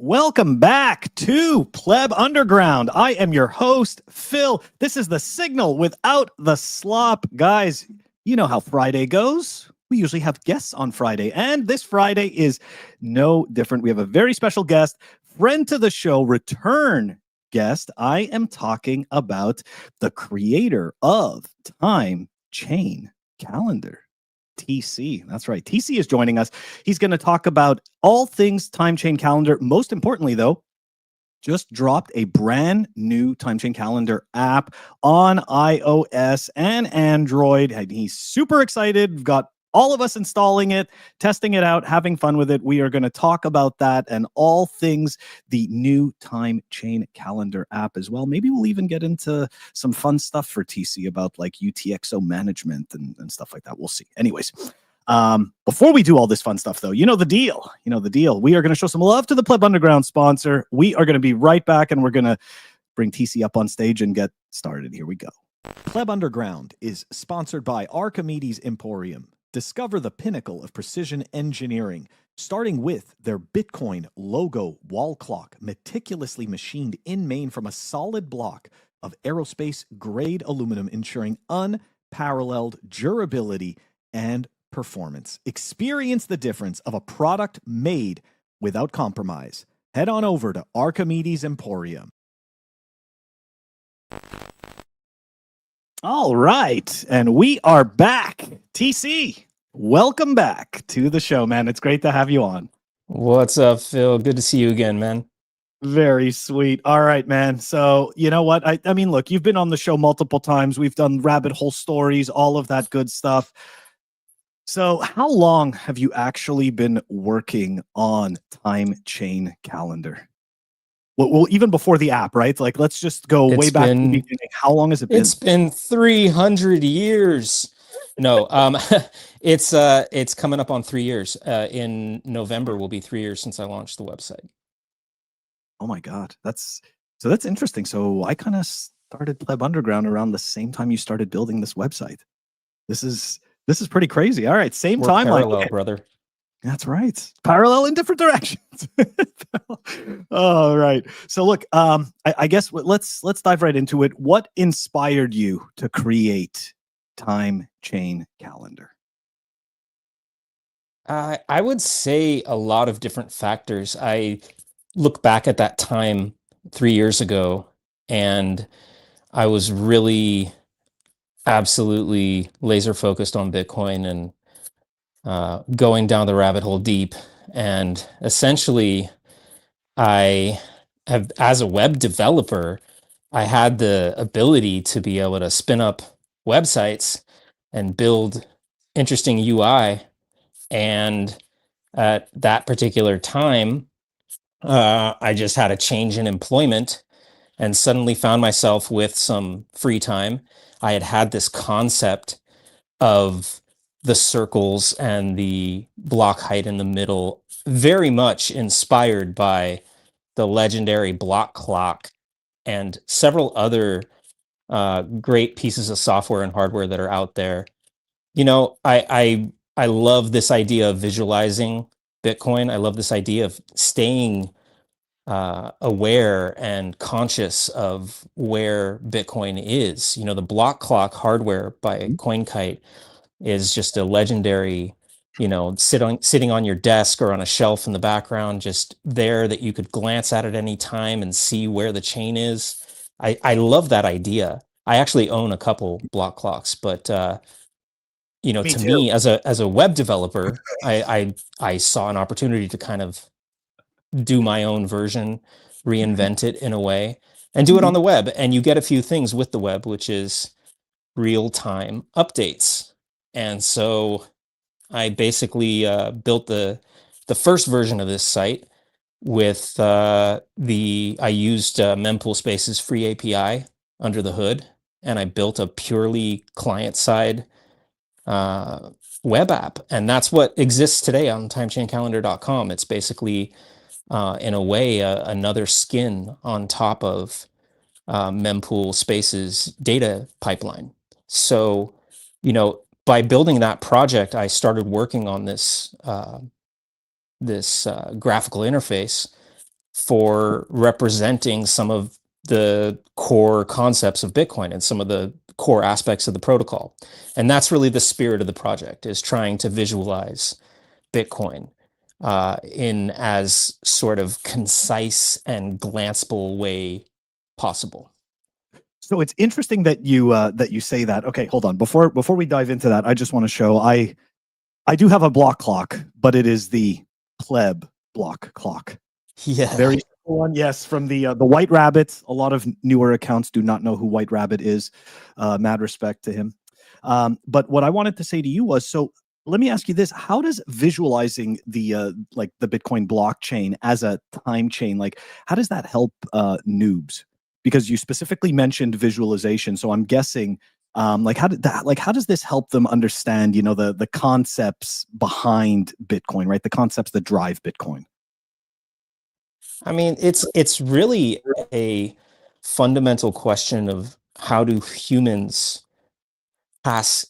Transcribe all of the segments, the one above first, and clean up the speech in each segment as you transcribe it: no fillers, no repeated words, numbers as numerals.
Welcome back to Pleb Underground. I am your host, Phil. This is the signal without the slop. Guys, you know how Friday goes. We usually have guests on Friday, and this Friday is no different. We have a very special guest, friend to the show, return guest. I am talking about the creator of TimeChainCalendar. TC. That's right. TC is joining us. He's going to talk about all things TimeChainCalendar. Most importantly, though, just dropped a brand new TimeChainCalendar app on iOS and Android. And he's super excited. We've got all of us installing it, testing it out, having fun with it. We are going to talk about that and all things the new TimeChainCalendar app as well. Maybe we'll even get into some fun stuff for TC about like UTXO management and stuff like that. We'll see. Anyways, before we do all this fun stuff, though, you know the deal. You know the deal. We are going to show some love to the Pleb Underground sponsor. We are going to be right back, and we're going to bring TC up on stage and get started. Here we go. Pleb Underground is sponsored by Archimedes Emporium. Discover the pinnacle of precision engineering, starting with their Bitcoin logo wall clock, meticulously machined in Maine from a solid block of aerospace-grade aluminum, ensuring unparalleled durability and performance. Experience the difference of a product made without compromise. Head on over to Archimedes Emporium. All right, and we are back. TC, welcome back to the show, man. It's great to have you on. What's up, Phil? Good to see you again, man. Very sweet. All right, man. So, you know what? I mean, look, you've been on the show multiple times. We've done rabbit hole stories, all of that good stuff. So, how long have you actually been working on TimeChainCalendar? Well, even before the app, right? Like, let's just go way back to the beginning. How long has it been? It's been 300 years. No, it's coming up on 3 years. In November will be 3 years since I launched the website. Oh my God, that's interesting. So I kind of started Pleb Underground around the same time you started building this website. This is pretty crazy. All right, same timeline. Parallel, okay. Brother. That's right. Parallel in different directions. All right. So look, I guess let's dive right into it. What inspired you to create TimeChainCalendar? I would say a lot of different factors. I look back at that time 3 years ago, and I was really absolutely laser focused on Bitcoin and going down the rabbit hole deep. And essentially, I have, as a web developer, I had the ability to be able to spin up websites and build interesting UI. And at that particular time, I just had a change in employment and suddenly found myself with some free time. I had this concept of the circles and the block height in the middle, very much inspired by the legendary block clock and several other great pieces of software and hardware that are out there. You know, I love this idea of visualizing Bitcoin. I love this idea of staying aware and conscious of where Bitcoin is. You know, the block clock hardware by Coinicarus is just a legendary, you know, sitting on your desk or on a shelf in the background, just there that you could glance at any time and see where the chain is. I love that idea. I actually own a couple block clocks, but you know, to me as a web developer, I saw an opportunity to kind of do my own version, reinvent it in a way, and do it on the web. And you get a few things with the web, which is real-time updates. And so I basically built the first version of this site with I used Mempool Space's free API under the hood, and I built a purely client-side web app. And that's what exists today on TimeChainCalendar.com. It's basically, in a way, another skin on top of Mempool Space's data pipeline. So, you know, by building that project, I started working on this graphical interface for representing some of the core concepts of Bitcoin and some of the core aspects of the protocol. And that's really the spirit of the project, is trying to visualize Bitcoin in as sort of concise and glanceable way possible. So it's interesting that you say that. Okay, hold on. Before we dive into that, I just want to show I do have a block clock, but it is the Pleb block clock. Yeah. Very simple one. Yes, from the White Rabbit. A lot of newer accounts do not know who White Rabbit is. Mad respect to him. But what I wanted to say to you was, so let me ask you this: how does visualizing the like the Bitcoin blockchain as a time chain, like how does that help noobs? Because you specifically mentioned visualization, so I'm guessing like how does this help them understand, you know, the concepts behind Bitcoin, right? The concepts that drive Bitcoin. I mean, it's really a fundamental question of how do humans pass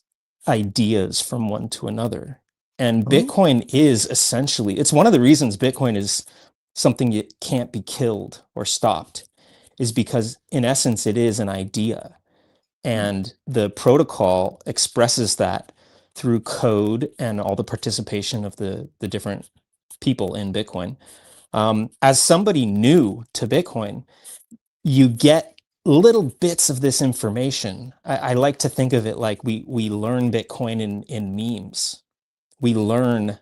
ideas from one to another. And Bitcoin is essentially, it's one of the reasons Bitcoin is something that can't be killed or stopped, is because in essence, it is an idea. And the protocol expresses that through code and all the participation of the different people in Bitcoin. As somebody new to Bitcoin, you get little bits of this information. I like to think of it like we learn Bitcoin in memes. We learn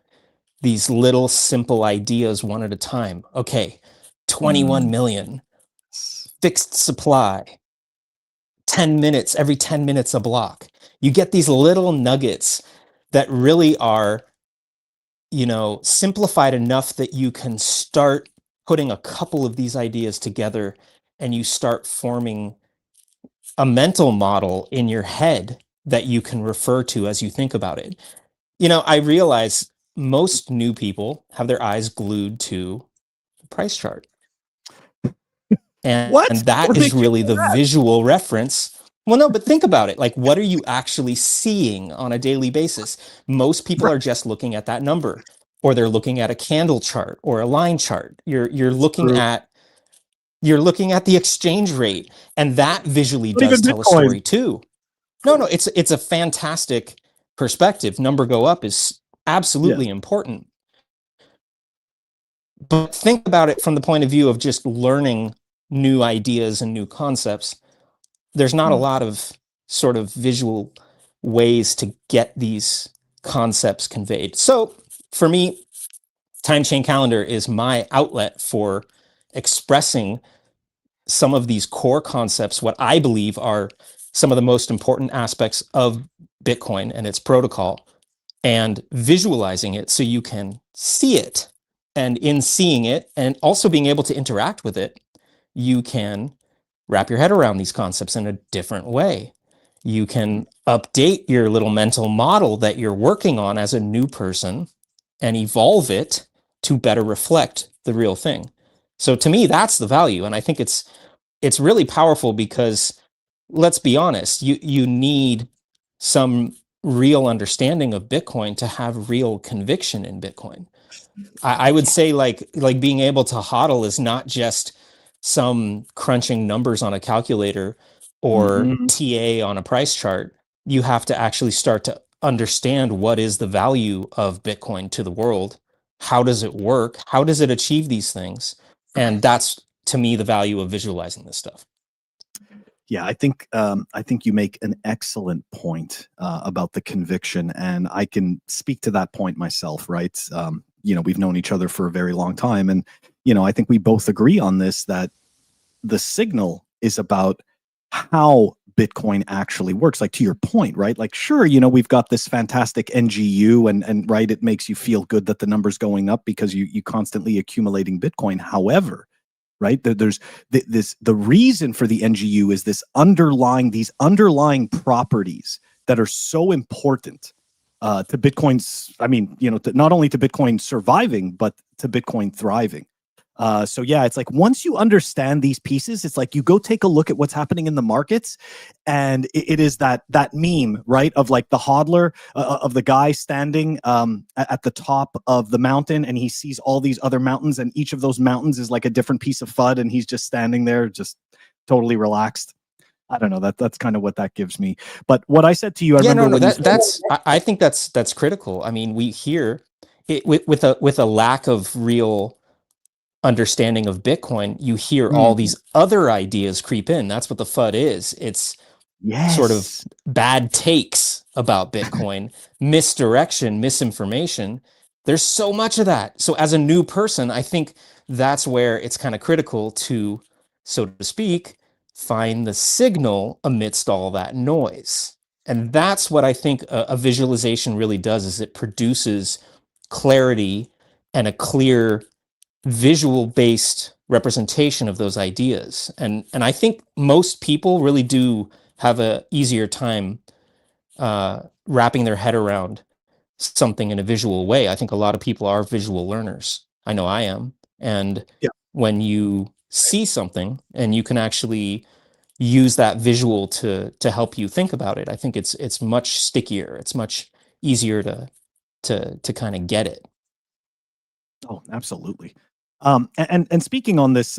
these little simple ideas one at a time. Okay, 21 million, fixed supply, 10 minutes, every 10 minutes a block. You get these little nuggets that really are, you know, simplified enough that you can start putting a couple of these ideas together and you start forming a mental model in your head that you can refer to as you think about it. You know, I realize most new people have their eyes glued to the price chart. And that is really the visual reference. Well, no, but think about it. Like, what are you actually seeing on a daily basis? Most people are just looking at that number, or they're looking at a candle chart or a line chart. You're looking at the exchange rate, and that visually does tell a story too. No, it's a fantastic perspective. Number go up is absolutely important. But think about it from the point of view of just learning new ideas and new concepts. There's not a lot of sort of visual ways to get these concepts conveyed. So for me, TimeChainCalendar is my outlet for expressing some of these core concepts, what I believe are some of the most important aspects of Bitcoin and its protocol, and visualizing it so you can see it. And in seeing it and also being able to interact with it, you can wrap your head around these concepts in a different way. You can update your little mental model that you're working on as a new person and evolve it to better reflect the real thing. So to me, that's the value. And I think it's really powerful because, let's be honest, you need some real understanding of Bitcoin to have real conviction in Bitcoin. I would say like being able to hodl is not just some crunching numbers on a calculator or TA on a price chart. You have to actually start to understand what is the value of Bitcoin to the world. How does it work? How does it achieve these things? And that's, to me, the value of visualizing this stuff. Yeah, I think you make an excellent point about the conviction, and I can speak to that point myself. Right? You know, we've known each other for a very long time, and you know, I think we both agree on this, that the signal is about how Bitcoin actually works. Like, to your point, right? Like, sure, you know, we've got this fantastic NGU, and right, it makes you feel good that the number's going up because you constantly accumulating Bitcoin. However, right, there's the reason for the NGU is these underlying properties that are so important to Bitcoin's, I mean, you know, not only to Bitcoin surviving, but to Bitcoin thriving. So yeah, it's like once you understand these pieces, it's like you go take a look at what's happening in the markets, and it is that meme, right, of like the hodler, of the guy standing at the top of the mountain, and he sees all these other mountains, and each of those mountains is like a different piece of FUD, and he's just standing there, just totally relaxed. I don't know. That's kind of what that gives me. But what I said to you, I Yeah, remember no, when I think that's critical. I mean, we hear it with a lack of real understanding of Bitcoin, you hear all Mhm. these other ideas creep in. That's what the FUD is. It's sort of Yes. bad takes about Bitcoin, misdirection, misinformation. There's so much of that. So as a new person, I think that's where it's kind of critical to, so to speak, find the signal amidst all that noise. And that's what I think a visualization really does, is it produces clarity and a clear visual based representation of those ideas. And I think most people really do have a easier time wrapping their head around something in a visual way. I think a lot of people are visual learners. I know I am. And Yeah. when you see something and you can actually use that visual to help you think about it, I think it's much stickier. It's much easier to kind of get it. Oh, absolutely. And speaking on this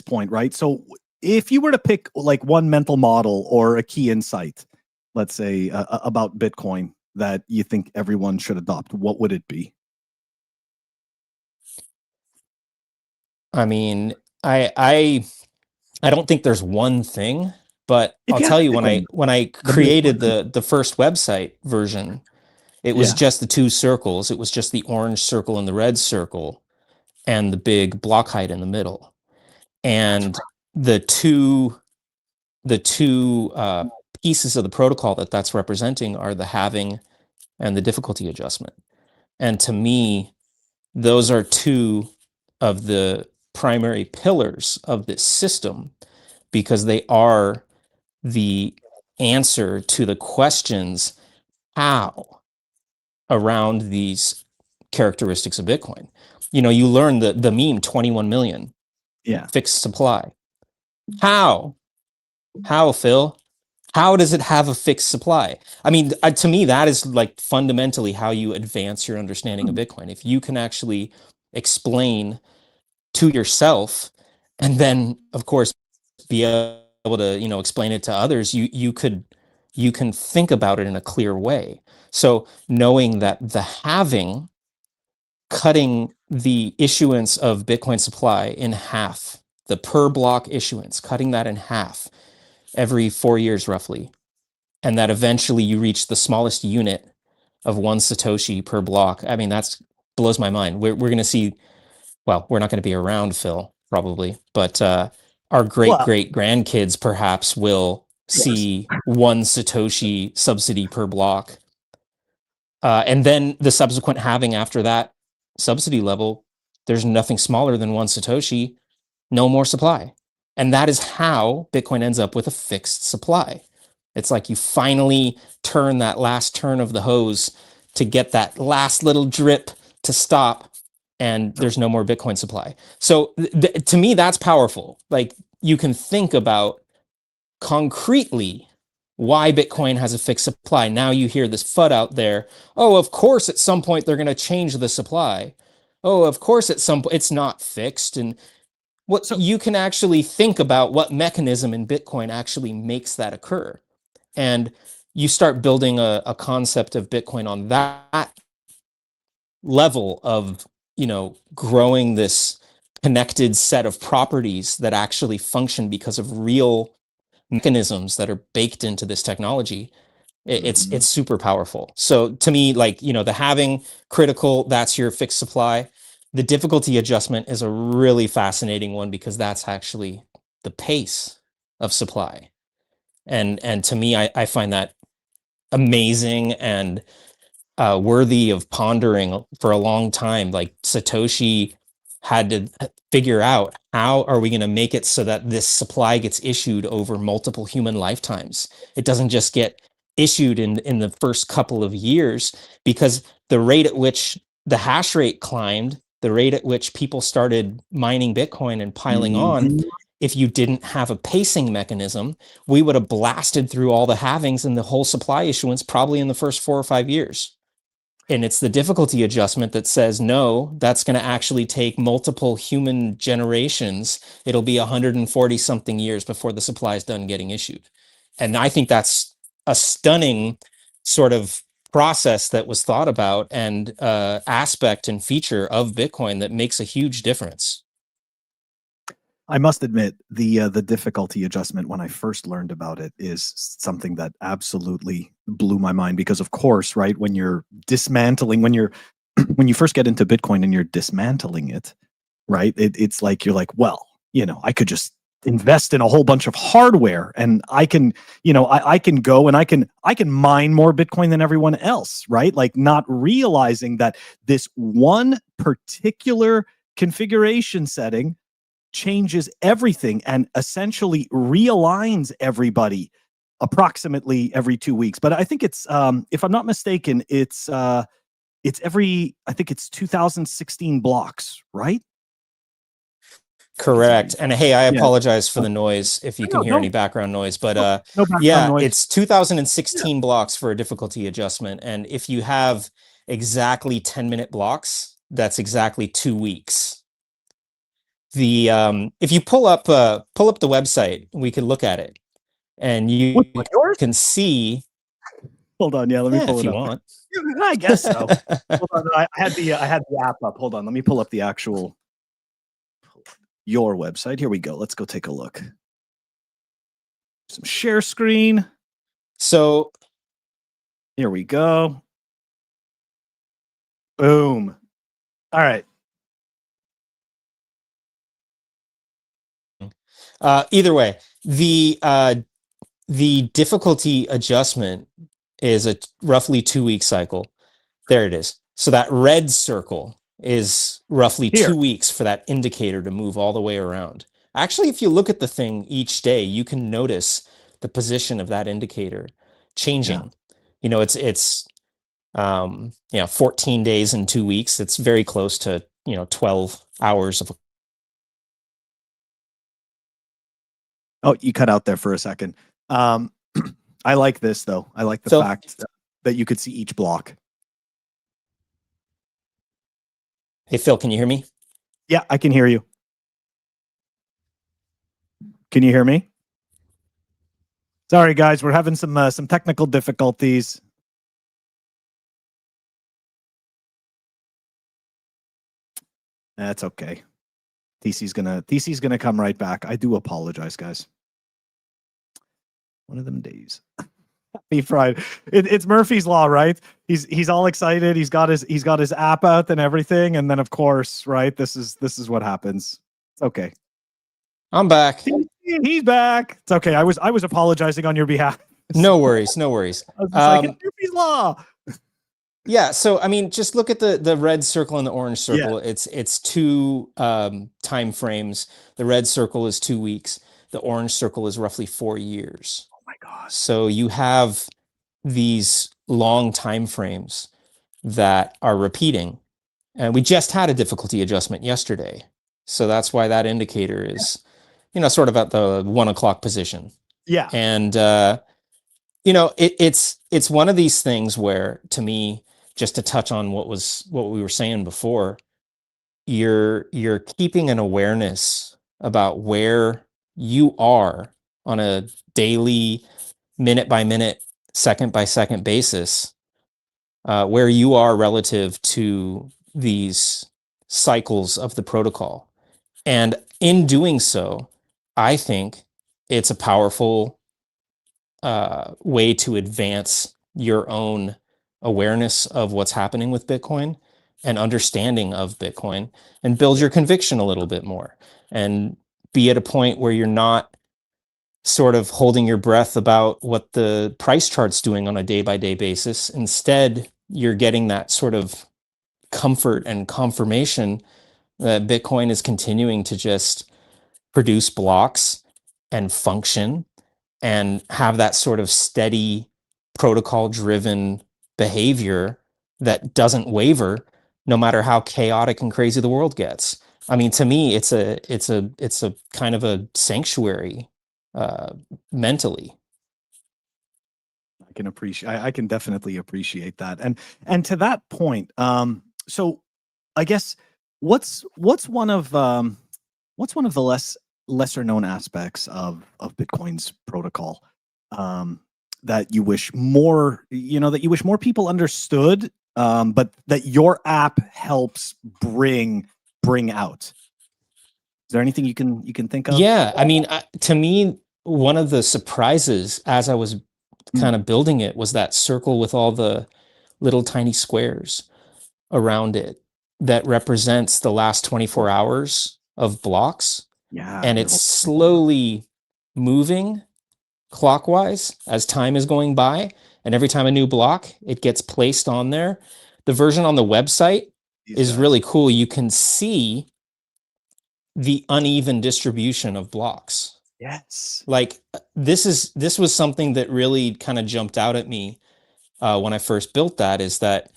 point, right? So if you were to pick like one mental model or a key insight, let's say about Bitcoin that you think everyone should adopt, what would it be? I mean, I don't think there's one thing, but If I'll you had tell to you pick one, when I the most created important. the first website version, it was Yeah, just the two circles. It was just the orange circle and the red circle and the big block height in the middle. that's And the two the two pieces of the protocol that's representing are the halving and the difficulty adjustment. And to me, those are two of the primary pillars of this system because they are the answer to the questions how around these characteristics of Bitcoin. You know, you learn the meme 21 million yeah. fixed supply. How? How, Phil? How does it have a fixed supply? I mean, to me, that is like fundamentally how you advance your understanding of Mhm. Bitcoin. If you can actually explain to yourself and then, of course, be able to, explain it to others, you can think about it in a clear way. So knowing that the halving, cutting the issuance of Bitcoin supply in half, the per block issuance, cutting that in half every 4 years roughly, and that eventually you reach the smallest unit of one Satoshi per block. I mean, that's blows my mind. We're going to see, well, we're not going to be around, Phil, probably, but our great Well, great grandkids perhaps will of course. see one Satoshi subsidy per block. And then the subsequent halving after that subsidy level, there's nothing smaller than one Satoshi, no more supply. And that is how Bitcoin ends up with a fixed supply. It's like you finally turn that last turn of the hose to get that last little drip to stop, and there's no more Bitcoin supply. So to me, that's powerful. Like you can think about concretely why Bitcoin has a fixed supply. Now you hear this FUD out there. Oh, of course, at some point they're going to change the supply. Oh, of course, at some point it's not fixed. And what So you can actually think about what mechanism in Bitcoin actually makes that occur. And you start building a concept of Bitcoin on that level of, growing this connected set of properties that actually function because of real mechanisms that are baked into this technology. mhm. It's super powerful. So to me, like, the halving critical, that's your fixed supply. The difficulty adjustment is a really fascinating one because that's actually the pace of supply. And to me, I find that amazing and worthy of pondering for a long time. Like Satoshi had to figure out, how are we going to make it so that this supply gets issued over multiple human lifetimes? It doesn't just get issued in the first couple of years, because the rate at which the hash rate climbed, the rate at which people started mining Bitcoin and piling on, if you didn't have a pacing mechanism, we would have blasted through all the halvings and the whole supply issuance probably in the first 4 or 5 years. And it's the difficulty adjustment that says, no, that's going to actually take multiple human generations. It'll be 140 something years before the supply is done getting issued. And I think that's a stunning sort of process that was thought about and aspect and feature of Bitcoin that makes a huge difference. I must admit, the difficulty adjustment when I first learned about it is something that absolutely blew my mind, because of course, right, when you're dismantling, when you first get into Bitcoin and you're dismantling it, right, it's like you're like, well, I could just invest in a whole bunch of hardware and I can, I can go and I can mine more Bitcoin than everyone else, right? Like not realizing that this one particular configuration setting changes everything and essentially realigns everybody approximately every 2 weeks. But I think it's, if I'm not mistaken, it's I think it's 2016 blocks, right? Correct. And hey, I Yeah. apologize for the noise if you can hear any background noise, but no background yeah, noise. it's 2016 blocks for a difficulty adjustment. And if you have exactly 10-minute blocks, that's exactly 2 weeks. If you pull up the website, we can look at it and you can see. Hold on, let me pull if it you up. want. I guess so. Hold on, I had the app up. Hold on, let me pull up the actual your website. Here we go. Let's go take a look. Some share screen. So here we go. Boom. All right. Either way, the difficulty adjustment is a roughly 2-week cycle. There it is. So that red circle is roughly 2 weeks for that indicator to move all the way around. Actually, if you look at the thing each day, you can notice the position of that indicator changing. Yeah. It's 14 days and 2 weeks. It's very close to 12 hours of. Oh, you cut out there for a second. I like this though. I like the fact that you could see each block. Hey, Phil, can you hear me? Yeah, I can hear you. Can you hear me? Sorry, guys, we're having some technical difficulties. That's okay. TC's gonna come right back. I do apologize, guys. One of them days. Happy Friday. It's Murphy's Law, right? He's all excited. He's got his app out and everything, and then of course, right? This is what happens. It's okay. I'm back. He's back. It's okay. I was apologizing on your behalf. No worries. No worries. I was just like, it's Murphy's Law. Yeah. So I mean, just look at the red circle and the orange circle. Yeah. It's two time frames. The red circle is 2 weeks. The orange circle is roughly 4 years. Oh my gosh. So you have these long time frames that are repeating. And we just had a difficulty adjustment yesterday. So that's why that indicator is, sort of at the 1 o'clock position. Yeah. And, it's one of these things where, to me, just to touch on what we were saying before, you're keeping an awareness about where you are on a daily, minute by minute, second by second basis, where you are relative to these cycles of the protocol. And in doing so, I think it's a powerful way to advance your own awareness of what's happening with Bitcoin and understanding of Bitcoin, and build your conviction a little bit more and be at a point where you're not sort of holding your breath about what the price chart's doing on a day-by-day basis. Instead, you're getting that sort of comfort and confirmation that Bitcoin is continuing to just produce blocks and function and have that sort of steady protocol-driven behavior that doesn't waver, no matter how chaotic and crazy the world gets. I mean, to me, it's a kind of a sanctuary mentally. I can definitely appreciate that. And to that point, so I guess what's one of the lesser known aspects of Bitcoin's protocol, that you wish more, that you wish more people understood, but that your app helps bring out? Is there anything you can think of? Yeah, I mean, to me, one of the surprises as I was Mm, kind of building it was that circle with all the little tiny squares around it that represents the last 24 hours of blocks. yeah, And your it's whole slowly moving clockwise as time is going by. And every time a new block, it gets placed on there. The version on the website these is guys. really cool. You can see the uneven distribution of blocks. Yes. Like this was something that really kind of jumped out at me when I first built that, is that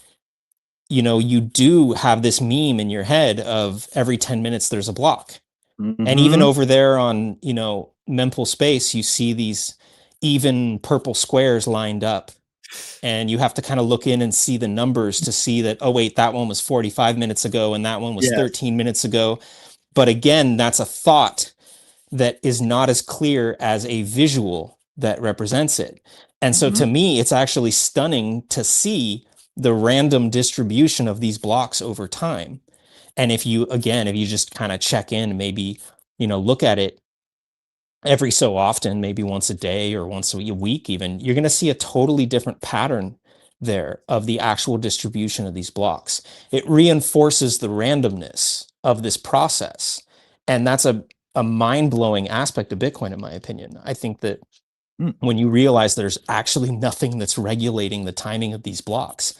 you do have this meme in your head of every 10 minutes there's a block. And even Mm-hmm. over there on, mempool space, you see these even purple squares lined up. And you have to kind of look in and see the numbers to see that, oh, wait, that one was 45 minutes ago and that one was Yes. 13 minutes ago. But again, that's a thought that is not as clear as a visual that represents it. And so Mm-hmm. to me, it's actually stunning to see the random distribution of these blocks over time. And if you just kind of check in, maybe, look at it every so often, maybe once a day or once a week, even, you're going to see a totally different pattern there of the actual distribution of these blocks. It reinforces the randomness of this process. And that's a mind-blowing aspect of Bitcoin, in my opinion. I think that Mm. when you realize there's actually nothing that's regulating the timing of these blocks,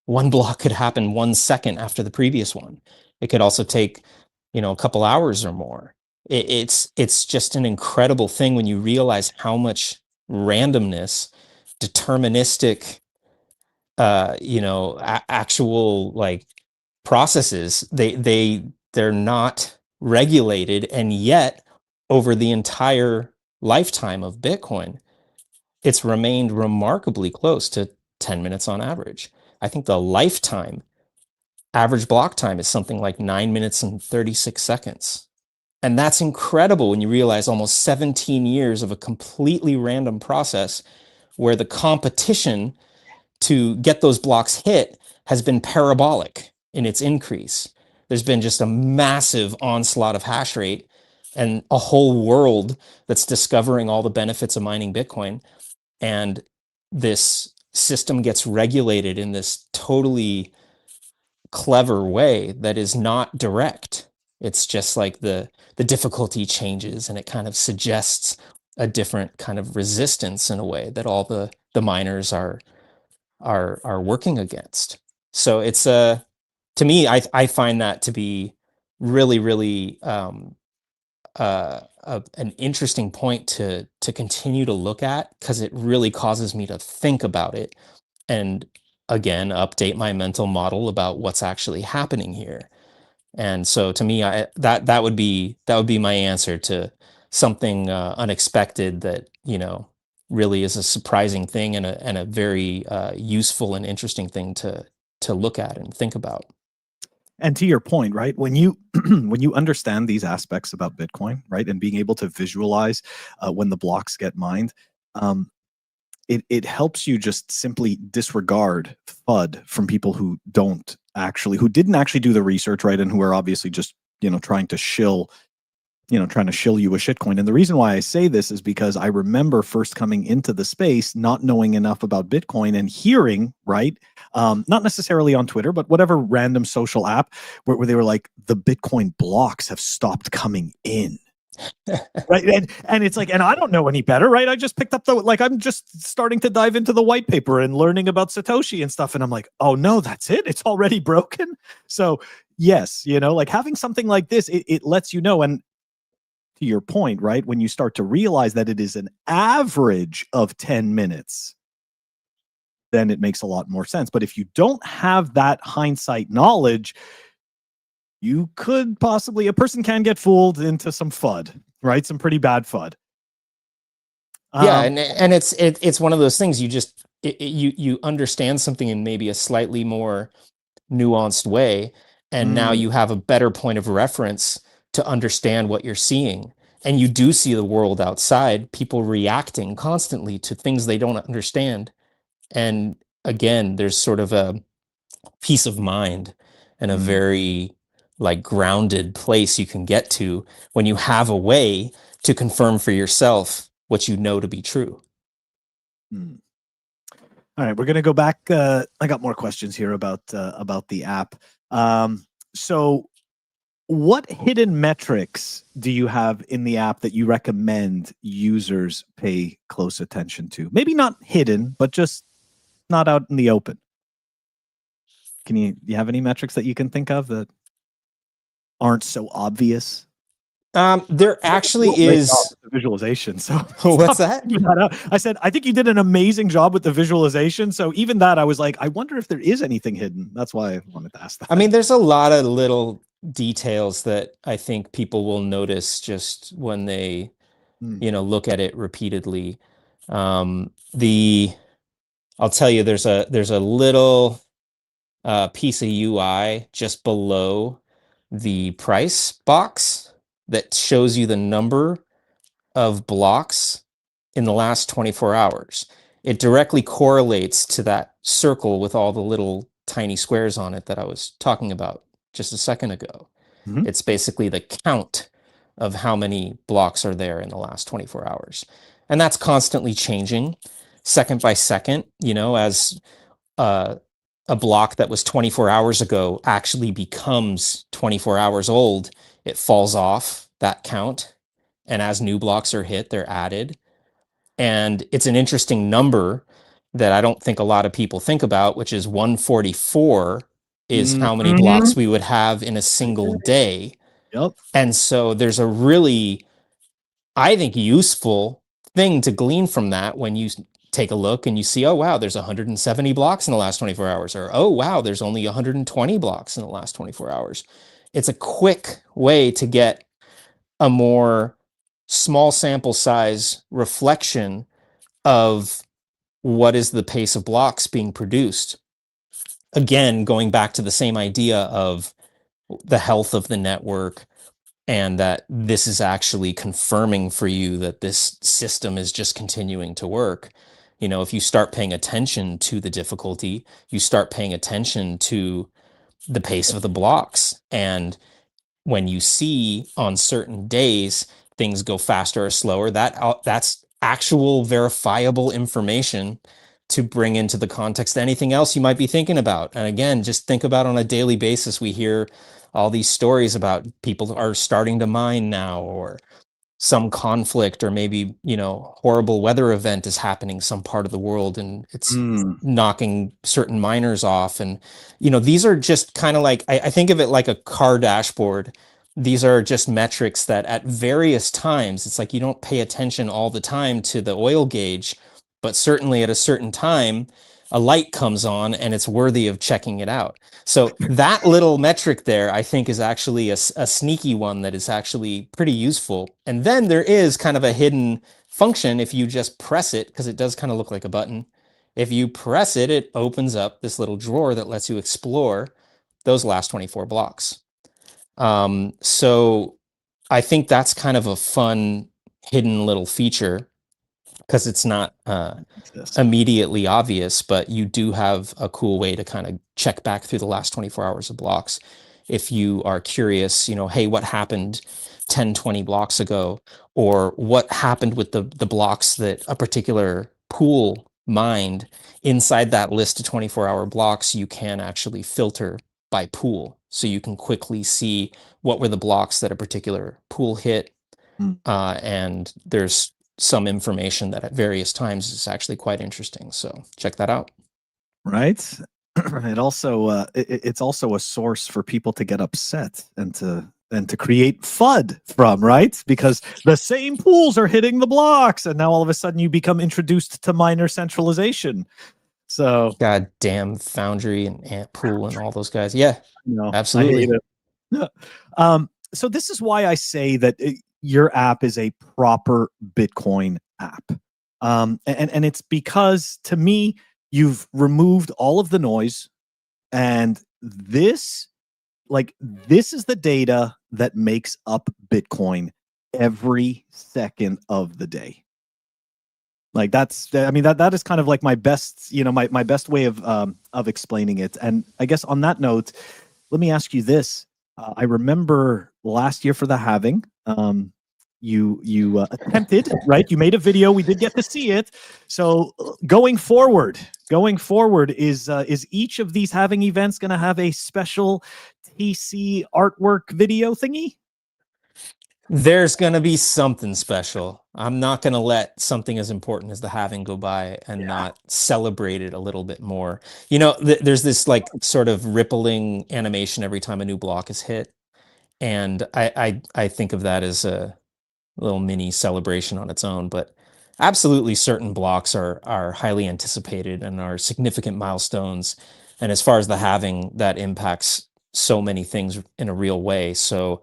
one block could happen 1 second after the previous one. It could also take, a couple hours or more. It's just an incredible thing when you realize how much randomness, deterministic, actual like processes, they're not regulated, and yet over the entire lifetime of Bitcoin, it's remained remarkably close to 10 minutes on average. I think the lifetime average block time is something like 9 minutes and 36 seconds. And that's incredible when you realize almost 17 years of a completely random process where the competition to get those blocks hit has been parabolic in its increase. There's been just a massive onslaught of hash rate and a whole world that's discovering all the benefits of mining Bitcoin. And this system gets regulated in this totally clever way that is not direct. It's just like the difficulty changes, and it kind of suggests a different kind of resistance in a way that all the miners are working against. So it's to me, I find that to be really, really an interesting point to continue to look at, because it really causes me to think about it and again update my mental model about what's actually happening here. And so to me, that would be my answer to something unexpected that really is a surprising thing, and a very useful and interesting thing to look at and think about. And to your point, right? When you when you understand these aspects about Bitcoin, right, and being able to visualize when the blocks get mined, um, it helps you just simply disregard FUD from people who didn't actually do the research, right, and who are obviously just trying to shill you a shitcoin. And the reason why I say this is because I remember first coming into the space, not knowing enough about Bitcoin and hearing, right, not necessarily on Twitter, but whatever random social app where they were like, the Bitcoin blocks have stopped coming in. Right. And it's like, and I don't know any better, right? I just picked up I'm just starting to dive into the white paper and learning about Satoshi and stuff. And I'm like, oh no, that's it. It's already broken. So yes, like having something like this, it lets you know. And to your point, right, when you start to realize that it is an average of 10 minutes, then it makes a lot more sense. But if you don't have that hindsight knowledge, you could possibly, a person can get fooled into some FUD, right? Some pretty bad FUD. Yeah, and it's one of those things you understand something in maybe a slightly more nuanced way, and now you have a better point of reference to understand what you're seeing. And you do see the world outside, people reacting constantly to things they don't understand. And again, there's sort of a peace of mind and a very like grounded place you can get to when you have a way to confirm for yourself what you know to be true. All right, we're going to go back. I got more questions here about the app. So what hidden metrics do you have in the app that you recommend users pay close attention to? Maybe not hidden, but just not out in the open. Do you have any metrics that you can think of that aren't so obvious? There actually is the visualization. So what's that? I said, I think you did an amazing job with the visualization. So even that, I was like, I wonder if there is anything hidden. That's why I wanted to ask that. I mean, there's a lot of little details that I think people will notice just when they, look at it repeatedly. I'll tell you, there's a little piece of UI just below the price box that shows you the number of blocks in the last 24 hours. It directly correlates to that circle with all the little tiny squares on it that I was talking about just a second ago. It's basically the count of how many blocks are there in the last 24 hours. And that's constantly changing second by second, as a block that was 24 hours ago actually becomes 24 hours old, it falls off that count. And as new blocks are hit, they're added. And it's an interesting number that I don't think a lot of people think about, which is 144 is how many blocks we would have in a single day. Yep. And so there's a really, I think, useful thing to glean from that when you take a look and you see, oh, wow, there's 170 blocks in the last 24 hours, or, oh, wow, there's only 120 blocks in the last 24 hours. It's a quick way to get a more small sample size reflection of what is the pace of blocks being produced. Again, going back to the same idea of the health of the network, and that this is actually confirming for you that this system is just continuing to work. If you start paying attention to the difficulty, you start paying attention to the pace of the blocks. And when you see on certain days things go faster or slower, that's actual verifiable information to bring into the context anything else you might be thinking about. And again, just think about on a daily basis, we hear all these stories about people are starting to mine now, or some conflict, or maybe, horrible weather event is happening some part of the world and it's knocking certain miners off. And, these are just kind of like, I think of it like a car dashboard. These are just metrics that at various times, it's like you don't pay attention all the time to the oil gauge, but certainly at a certain time, a light comes on and it's worthy of checking it out. So that little metric there, I think, is actually a sneaky one that is actually pretty useful. And then there is kind of a hidden function if you just press it, because it does kind of look like a button. If you press it, it opens up this little drawer that lets you explore those last 24 blocks. So I think that's kind of a fun hidden little feature, because it's not immediately obvious, but you do have a cool way to kind of check back through the last 24 hours of blocks. If you are curious, hey, what happened 10, 20 blocks ago, or what happened with the blocks that a particular pool mined, inside that list of 24-hour blocks, you can actually filter by pool. So you can quickly see what were the blocks that a particular pool hit. And there's some information that at various times is actually quite interesting. So check that out. Right. It also it's also a source for people to get upset and to create FUD from, right? Because the same pools are hitting the blocks, and now all of a sudden you become introduced to miner centralization. So, God damn Foundry and Ant Pool and all those guys. Yeah, no, I hate absolutely. it. So this is why I say that your app is a proper Bitcoin app. And it's because to me, you've removed all of the noise, and this is the data that makes up Bitcoin every second of the day. Like I mean, that is kind of like my best, my best way of explaining it. And I guess on that note, let me ask you this. I remember last year for the halving, you attempted, right? You made a video. We did get to see it. So going forward, is each of these halving events going to have a special TC artwork video thingy? There's going to be something special. I'm not going to let something as important as the halving go by and Yeah. not celebrate it a little bit more. There's this like sort of rippling animation every time a new block is hit. And I think of that as a little mini celebration on its own, but absolutely certain blocks are highly anticipated and are significant milestones. And as far as the halving, that impacts so many things in a real way. So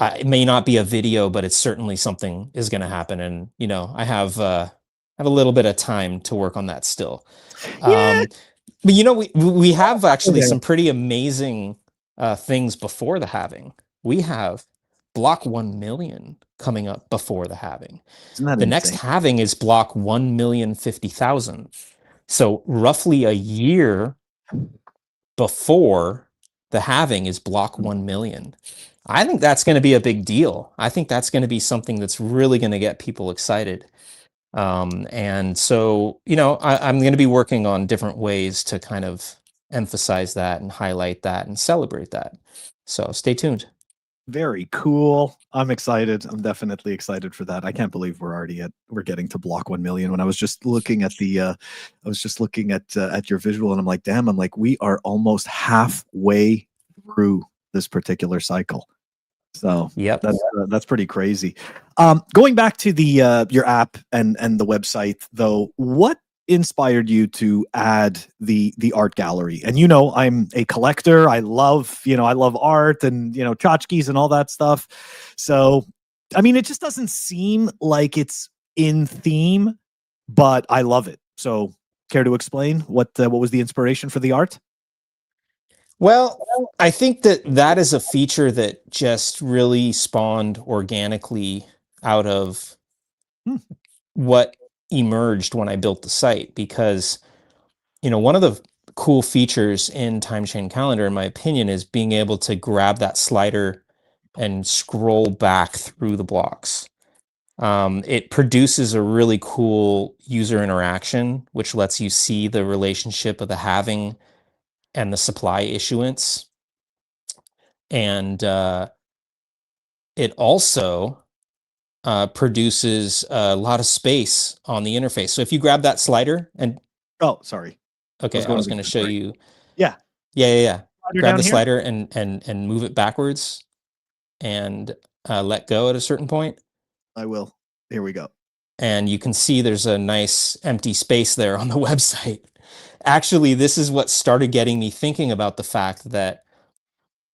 it may not be a video, but it's certainly something is going to happen. And I have a little bit of time to work on that still. Yeah. But we have actually Okay. some pretty amazing things before the halving. We have block 1 million coming up before the halving. Isn't that The next insane? halving is block 1,050,000. So roughly a year before the halving is block 1 million. I think that's going to be a big deal. I think that's going to be something that's really going to get people excited. And so, I'm going to be working on different ways to kind of emphasize that and highlight that and celebrate that. So stay tuned. Very cool. I'm excited. I'm definitely excited for that. I can't believe we're getting to block 1 million. When I was just looking at your visual, and I'm like, damn, I'm like, we are almost halfway through this particular cycle. So Yep. that's pretty crazy. Going back to the your app and the website though, what inspired you to add the art gallery? And I'm a collector. I love art and tchotchkes and all that stuff. So I mean, it just doesn't seem like it's in theme, but I love it. So care to explain what was the inspiration for the art? Well, I think that is a feature that just really spawned organically out of Hmm. what emerged when I built the site because one of the cool features in TimeChainCalendar, in my opinion, is being able to grab that slider and scroll back through the blocks. It produces a really cool user interaction, which lets you see the relationship of the halving and the supply issuance. And it also produces a lot of space on the interface. So if you grab that slider and Oh, sorry. I okay, was I going was to going to the show right. you. Yeah. Yeah. Slider Grab down the here. slider and move it backwards and let go at a certain point. I will. Here we go. And you can see there's a nice empty space there on the website. Actually, this is what started getting me thinking about the fact that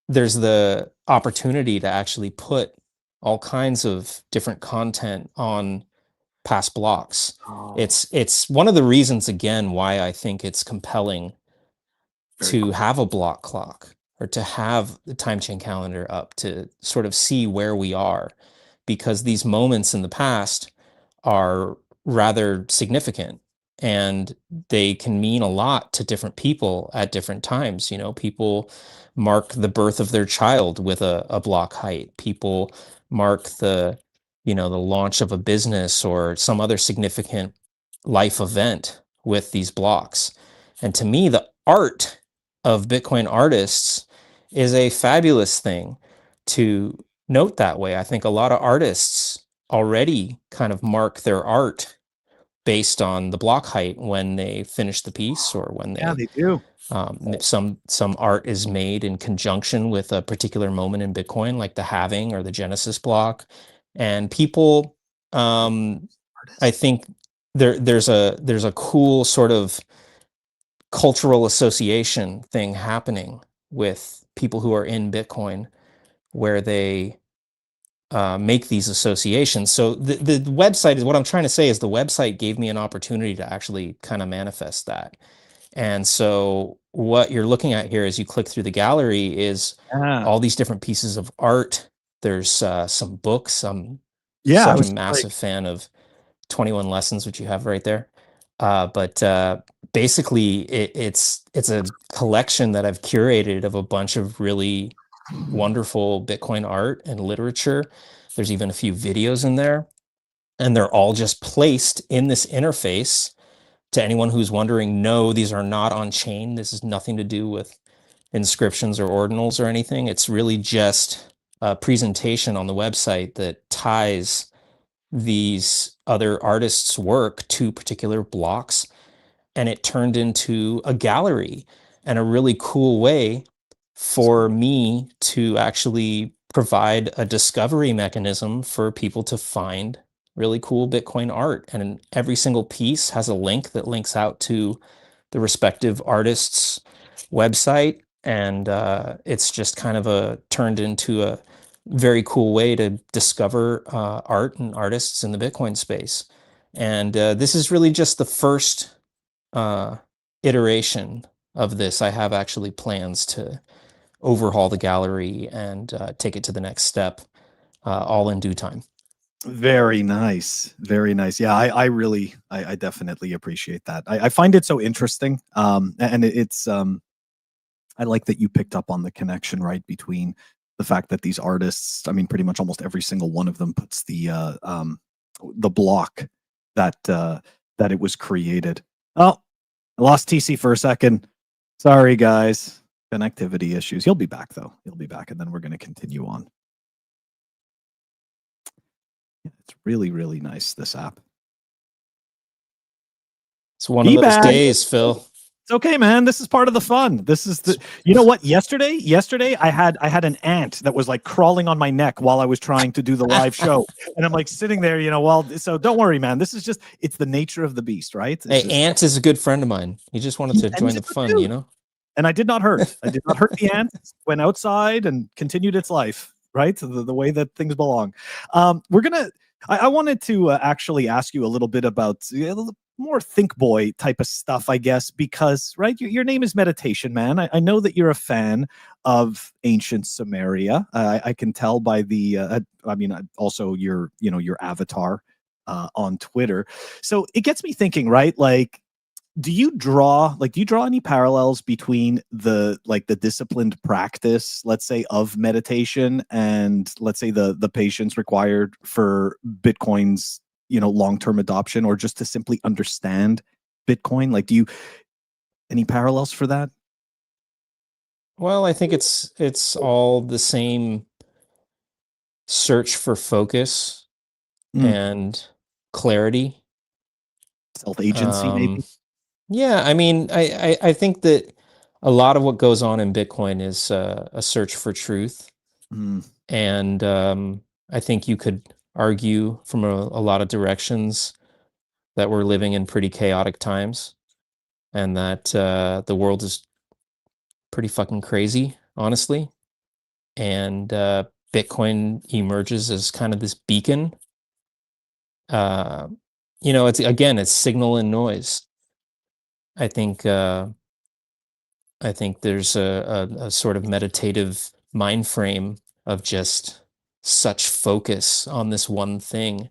there's the opportunity to actually put all kinds of different content on past blocks. Oh, It's one of the reasons again why I think it's compelling very to cool. have a block clock or to have the time chain calendar up to sort of see where we are because these moments in the past are rather significant and they can mean a lot to different people at different times. People mark the birth of their child with a block height. People mark the launch of a business or some other significant life event with these blocks. And to me, the art of Bitcoin artists is a fabulous thing to note that way. I think a lot of artists already kind of mark their art based on the block height when they finish the piece or when Yeah, they they do. some art is made in conjunction with a particular moment in Bitcoin, like the halving or the Genesis block, and people. I Artists. think there's a cool sort of cultural association thing happening with people who are in Bitcoin, where they make these associations. So the website is what I'm trying to say is the website gave me an opportunity to actually kind of manifest that. And so what you're looking at here as you click through the gallery is Yeah. all these different pieces of art. There's some books. I'm Yeah. I such a was like, massive fan of 21 Lessons, which you have right there. But basically, it's a collection that I've curated of a bunch of really wonderful Bitcoin art and literature. There's even a few videos in there, and they're all just placed in this interface. To anyone who's wondering, no, these are not on chain. This has nothing to do with inscriptions or ordinals or anything. It's really just a presentation on the website that ties these other artists' work to particular blocks, and it turned into a gallery and a really cool way for me to actually provide a discovery mechanism for people to find really cool Bitcoin art. And every single piece has a link that links out to the respective artist's website. And it's just kind of turned into a very cool way to discover art and artists in the Bitcoin space. And this is really just the first uh, iteration of this. I have actually plans to overhaul the gallery and take it to the next step, all in due time. very nice. Very nice. Yeah, I definitely appreciate that. I find it so interesting. And it's I like that you picked up on the connection, right, between the fact that these artists, I mean, pretty much almost every single one of them puts the block that it was created. Oh, I lost TC for a second. Sorry, guys. Connectivity issues. He'll be back though. He'll be back, and then we're going to continue on. It's really, really nice, this app. It's one of those back. days, Phil. It's okay, man. This is part of the fun. This is the, you know what? Yesterday, I had an ant that was like crawling on my neck while I was trying to do the live show, and I'm like sitting there, so don't worry, man. This is just, it's the nature of the beast, right? Hey, Ant is a good friend of mine. He just wanted to join the fun, you know? And I did not hurt. I did not hurt the ant. Went outside and continued its life, right? The way that things belong. I wanted to actually ask you a little bit about more think boy type of stuff, I guess, because, right, your name is Meditation Man. I know that you're a fan of ancient Sumeria. I can tell by also your avatar on Twitter. So it gets me thinking, right? Like, do you draw any parallels between the disciplined practice, let's say, of meditation, and let's say the patience required for Bitcoin's long-term adoption, or just to simply understand Bitcoin? Like, do you any parallels for that? Well, I think it's all the same search for focus and clarity. Self-agency, maybe. Yeah, I mean, I think that a lot of what goes on in Bitcoin is a search for truth. And I think you could argue from a lot of directions that we're living in pretty chaotic times, and that the world is pretty fucking crazy, honestly. And Bitcoin emerges as kind of this beacon. Uh, it's signal and noise. I think there's a sort of meditative mind frame of just such focus on this one thing.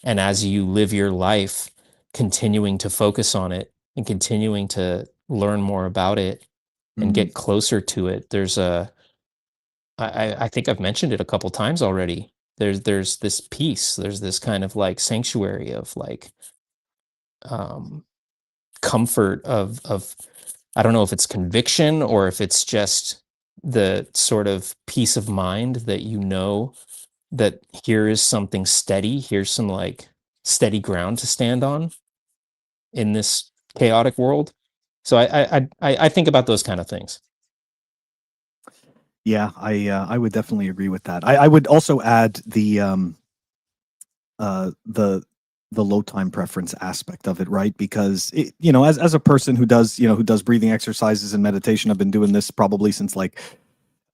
And as you live your life, continuing to focus on it and continuing to learn more about it and get closer to it, I think I've mentioned it a couple times already. There's this peace, there's this kind of like sanctuary of like comfort of I don't know if it's conviction or if it's just the sort of peace of mind that that here is something steady, here's some like steady ground to stand on in this chaotic world. So I think about those kind of things. Yeah, I would definitely agree with that. I would also add the the low time preference aspect of it, right? Because it, you know, as a person who does, you know, who does breathing exercises and meditation, I've been doing this probably since like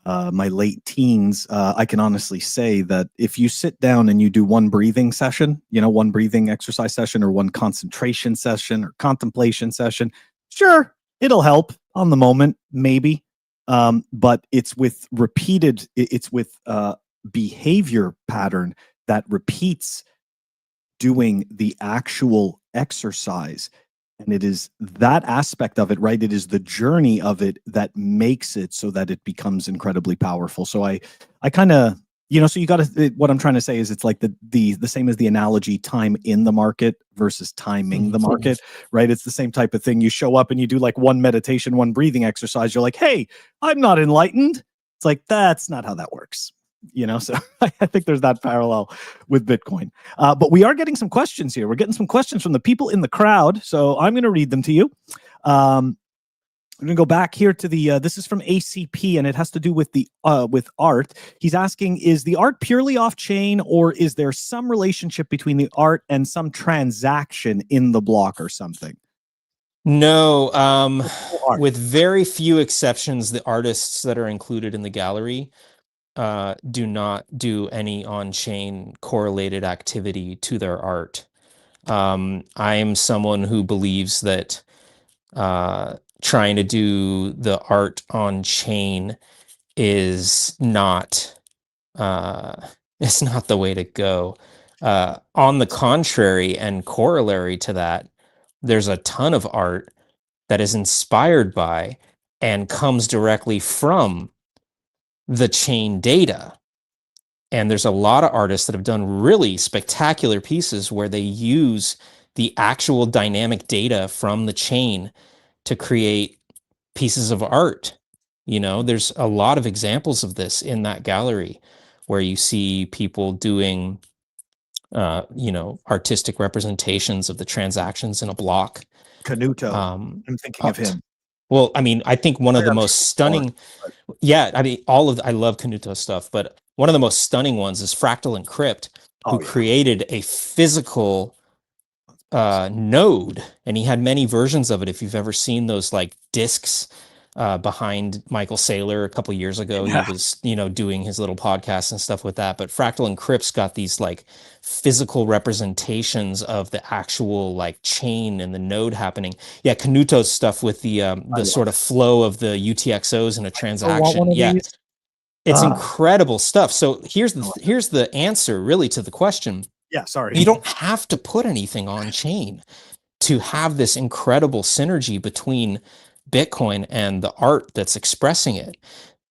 my late teens. I can honestly say that if you sit down and you do one breathing session, you know, one breathing exercise session or one concentration session or contemplation session, sure, it'll help on the moment, maybe. But it's with repeated, it's with behavior pattern that repeats doing the actual exercise. And it is that aspect of it, right? It is the journey of it that makes it so that it becomes incredibly powerful. So I kind of, you know, so you got to, what I'm trying to say is it's like the same as the analogy time in the market versus timing the market, right? It's the same type of thing. You show up and you do like one meditation, one breathing exercise. You're like, hey, I'm not enlightened. It's like, that's not how that works. You know, so I think there's that parallel with Bitcoin. But we are getting some questions here. We're getting some questions from the people in the crowd. So I'm going to read them to you. I'm going to go back here to the, this is from ACP and it has to do with the, with art. He's asking, is the art purely off chain or is there some relationship between the art and some transaction in the block or something? No, with very few exceptions, the artists that are included in the gallery do not do any on-chain correlated activity to their art. I am someone who believes that trying to do the art on chain is not it's not the way to go. On the contrary, and corollary to that, there's a ton of art that is inspired by and comes directly from the chain data. And there's a lot of artists that have done really spectacular pieces where they use the actual dynamic data from the chain to create pieces of art. You know, there's a lot of examples of this in that gallery where you see people doing, you know, artistic representations of the transactions in a block. Canuto. I'm thinking of him. Well, I mean, I think one of the most stunning, but yeah, I mean, I love Canuto stuff, but one of the most stunning ones is Fractal Encrypt, who created a physical node, and he had many versions of it. If you've ever seen those like discs behind Michael Saylor a couple years ago, he was, you know, doing his little podcast and stuff with that. But Fractal Encrypt's got these like physical representations of the actual like chain and the node happening. Yeah, Canuto's stuff with the sort of flow of the UTXOs in a transaction. Yeah, it's incredible stuff. So here's the answer really to the question. Yeah, sorry. You don't have to put anything on chain to have this incredible synergy between Bitcoin and the art that's expressing it.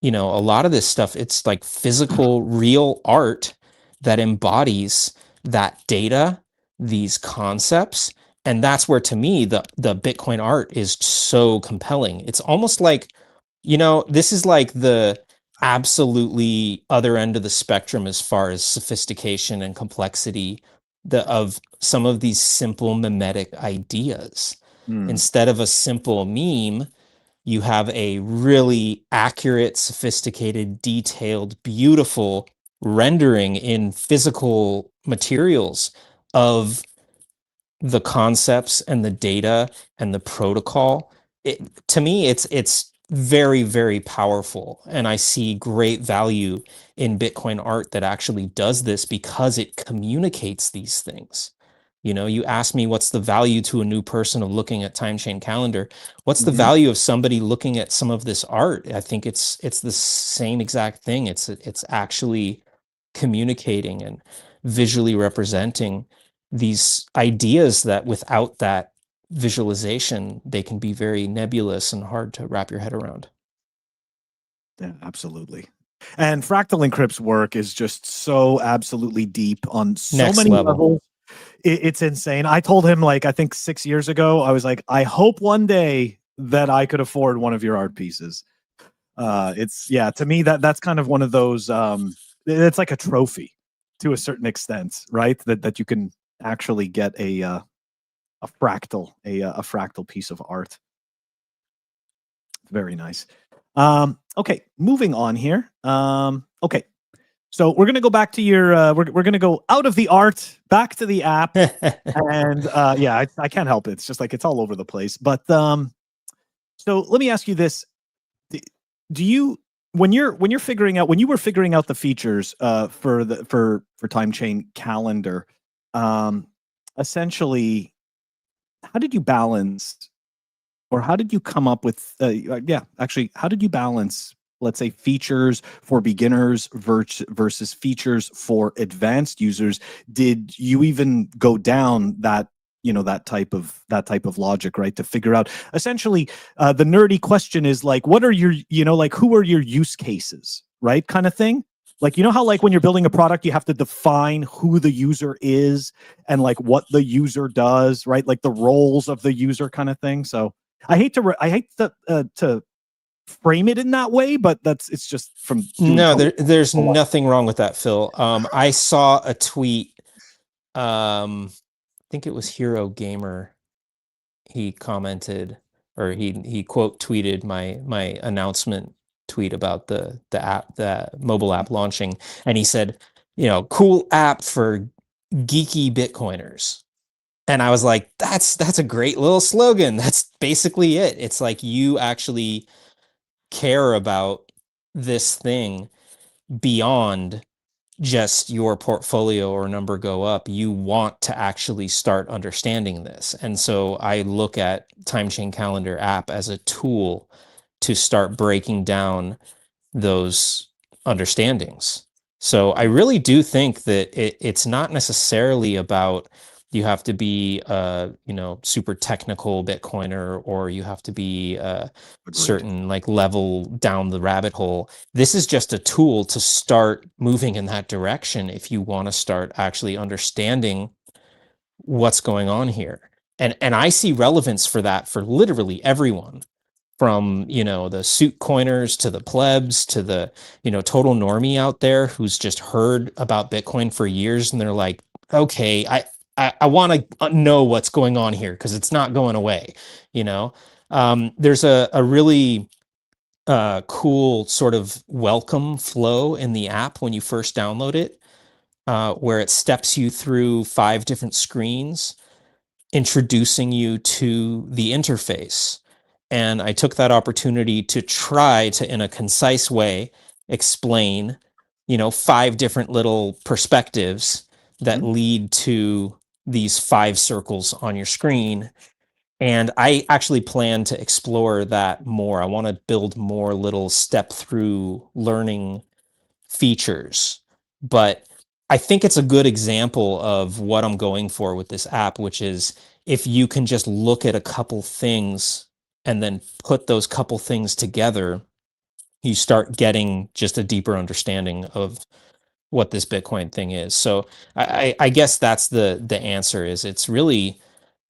You know, a lot of this stuff, it's like physical, real art that embodies that data, these concepts. And that's where, to me, the Bitcoin art is so compelling. It's almost like, you know, this is like the absolutely other end of the spectrum as far as sophistication and complexity of some of these simple mimetic ideas. Instead of a simple meme, you have a really accurate, sophisticated, detailed, beautiful rendering in physical materials of the concepts and the data and the protocol. To me, it's very, very powerful. And I see great value in Bitcoin art that actually does this because it communicates these things. You know, you ask me what's the value to a new person of looking at TimeChainCalendar. What's the value of somebody looking at some of this art? I think it's the same exact thing. It's actually communicating and visually representing these ideas that without that visualization, they can be very nebulous and hard to wrap your head around. Yeah, absolutely. And Fractal Encrypt's work is just so absolutely deep on so many levels. It's insane. I told him, like, I think 6 years ago, I was like, I hope one day that I could afford one of your art pieces. It's, yeah, to me, that's kind of one of those, it's like a trophy to a certain extent, right? That you can actually get a fractal piece of art. Very nice. Okay, moving on here. Okay, So we're gonna go back to your. We're gonna go out of the art, back to the app, and yeah, I can't help it. It's just like it's all over the place. But so let me ask you this: Do you, when you're figuring out, when you were figuring out the features for Time Chain Calendar, um, essentially, how did you balance, or how did you come up with? Yeah, actually, how did you balance, let's say, features for beginners versus features for advanced users? Did you even go down that, that type of logic, right, to figure out essentially, the nerdy question is like, what are your, like, who are your use cases, right, kind of thing? Like, how like when you're building a product, you have to define who the user is and like what the user does, right, like the roles of the user kind of thing. So I hate to frame it in that way, but it's just from doing No, code. there's nothing wrong with that, Phil. I saw a tweet. I think it was Hero Gamer. He commented, or he quote tweeted my announcement tweet about the mobile app launching, and he said, cool app for geeky Bitcoiners. And I was like, that's a great little slogan. That's basically it. It's like you actually care about this thing beyond just your portfolio or number go up. You want to actually start understanding this. And so I look at TimeChainCalendar app as a tool to start breaking down those understandings. So I really do think that it's not necessarily about you have to be a super technical Bitcoiner, or you have to be a certain like level down the rabbit hole. This is just a tool to start moving in that direction if you want to start actually understanding what's going on here. And I see relevance for that for literally everyone, from the suit coiners to the plebs to the total normie out there who's just heard about Bitcoin for years, and they're like, okay, I want to know what's going on here because it's not going away. There's a really cool sort of welcome flow in the app when you first download it, where it steps you through 5 different screens introducing you to the interface. And I took that opportunity to try to, in a concise way, explain, 5 different little perspectives that lead to these 5 circles on your screen. And I actually plan to explore that more. I want to build more little step through learning features. But I think it's a good example of what I'm going for with this app, which is if you can just look at a couple things and then put those couple things together, you start getting just a deeper understanding of what this Bitcoin thing is. So I guess that's the answer. Is it's really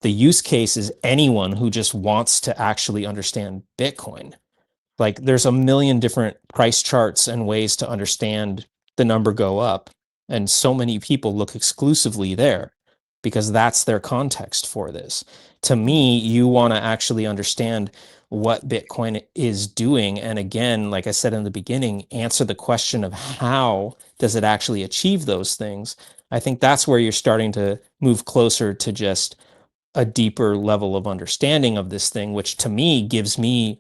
the use case is anyone who just wants to actually understand Bitcoin. Like there's a million different price charts and ways to understand the number go up. And so many people look exclusively there because that's their context for this. To me, you want to actually understand what Bitcoin is doing. And again, like I said in the beginning, answer the question of how does it actually achieve those things? I think that's where you're starting to move closer to just a deeper level of understanding of this thing, which to me gives me,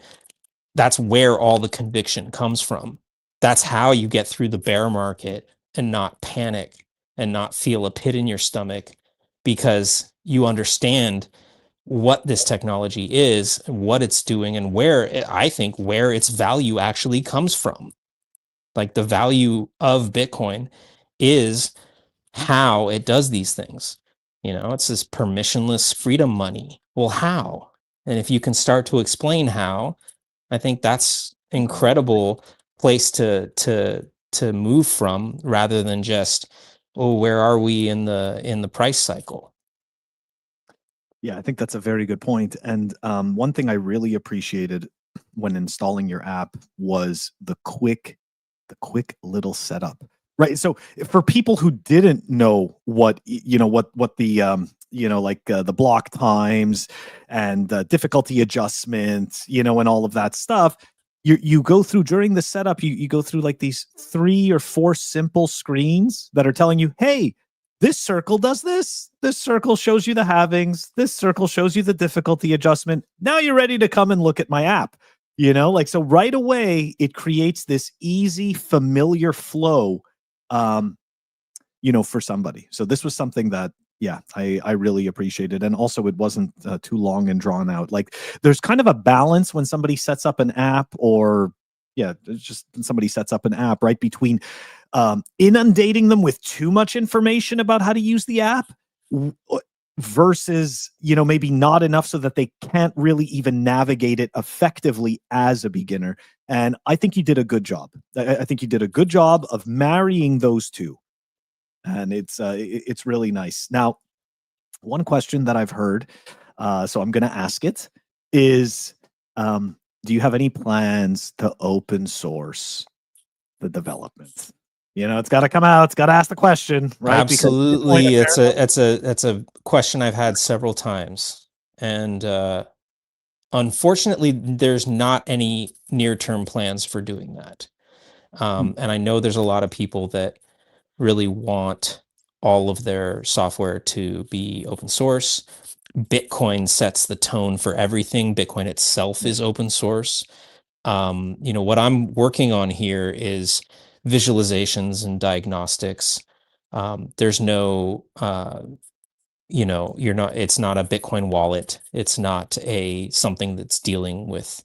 that's where all the conviction comes from. That's how you get through the bear market and not panic and not feel a pit in your stomach, because you understand what this technology is, what it's doing, and I think where its value actually comes from. Like the value of Bitcoin is how it does these things. It's this permissionless freedom money. Well, how? And if you can start to explain how, I think that's incredible place to move from, rather than just, oh, where are we in the price cycle? Yeah, I think that's a very good point. And one thing I really appreciated when installing your app was the quick little setup. Right. So for people who didn't know what what the like the block times and difficulty adjustment, and all of that stuff, you go through during the setup, you go through like these 3 or 4 simple screens that are telling you, hey, this circle does this. This circle shows you the halvings. This circle shows you the difficulty adjustment. Now you're ready to come and look at my app. Like, so right away, it creates this easy, familiar flow, for somebody. So this was something that, yeah, I really appreciated. And also it wasn't too long and drawn out. Like, there's kind of a balance when somebody sets up an app, or just somebody sets up an app, right, between inundating them with too much information about how to use the app versus, maybe not enough so that they can't really even navigate it effectively as a beginner. And I think you did a good job. I think you did a good job of marrying those two. And it's really nice. Now, one question that I've heard, so I'm going to ask it, is, do you have any plans to open source the development? It's got to come out. It's got to ask the question, right? Absolutely. It's a question I've had several times. And unfortunately, there's not any near-term plans for doing that. And I know there's a lot of people that really want all of their software to be open source. Bitcoin sets the tone for everything. Bitcoin itself is open source. What I'm working on here is visualizations and diagnostics. There's no, it's not a Bitcoin wallet. It's not something that's dealing with,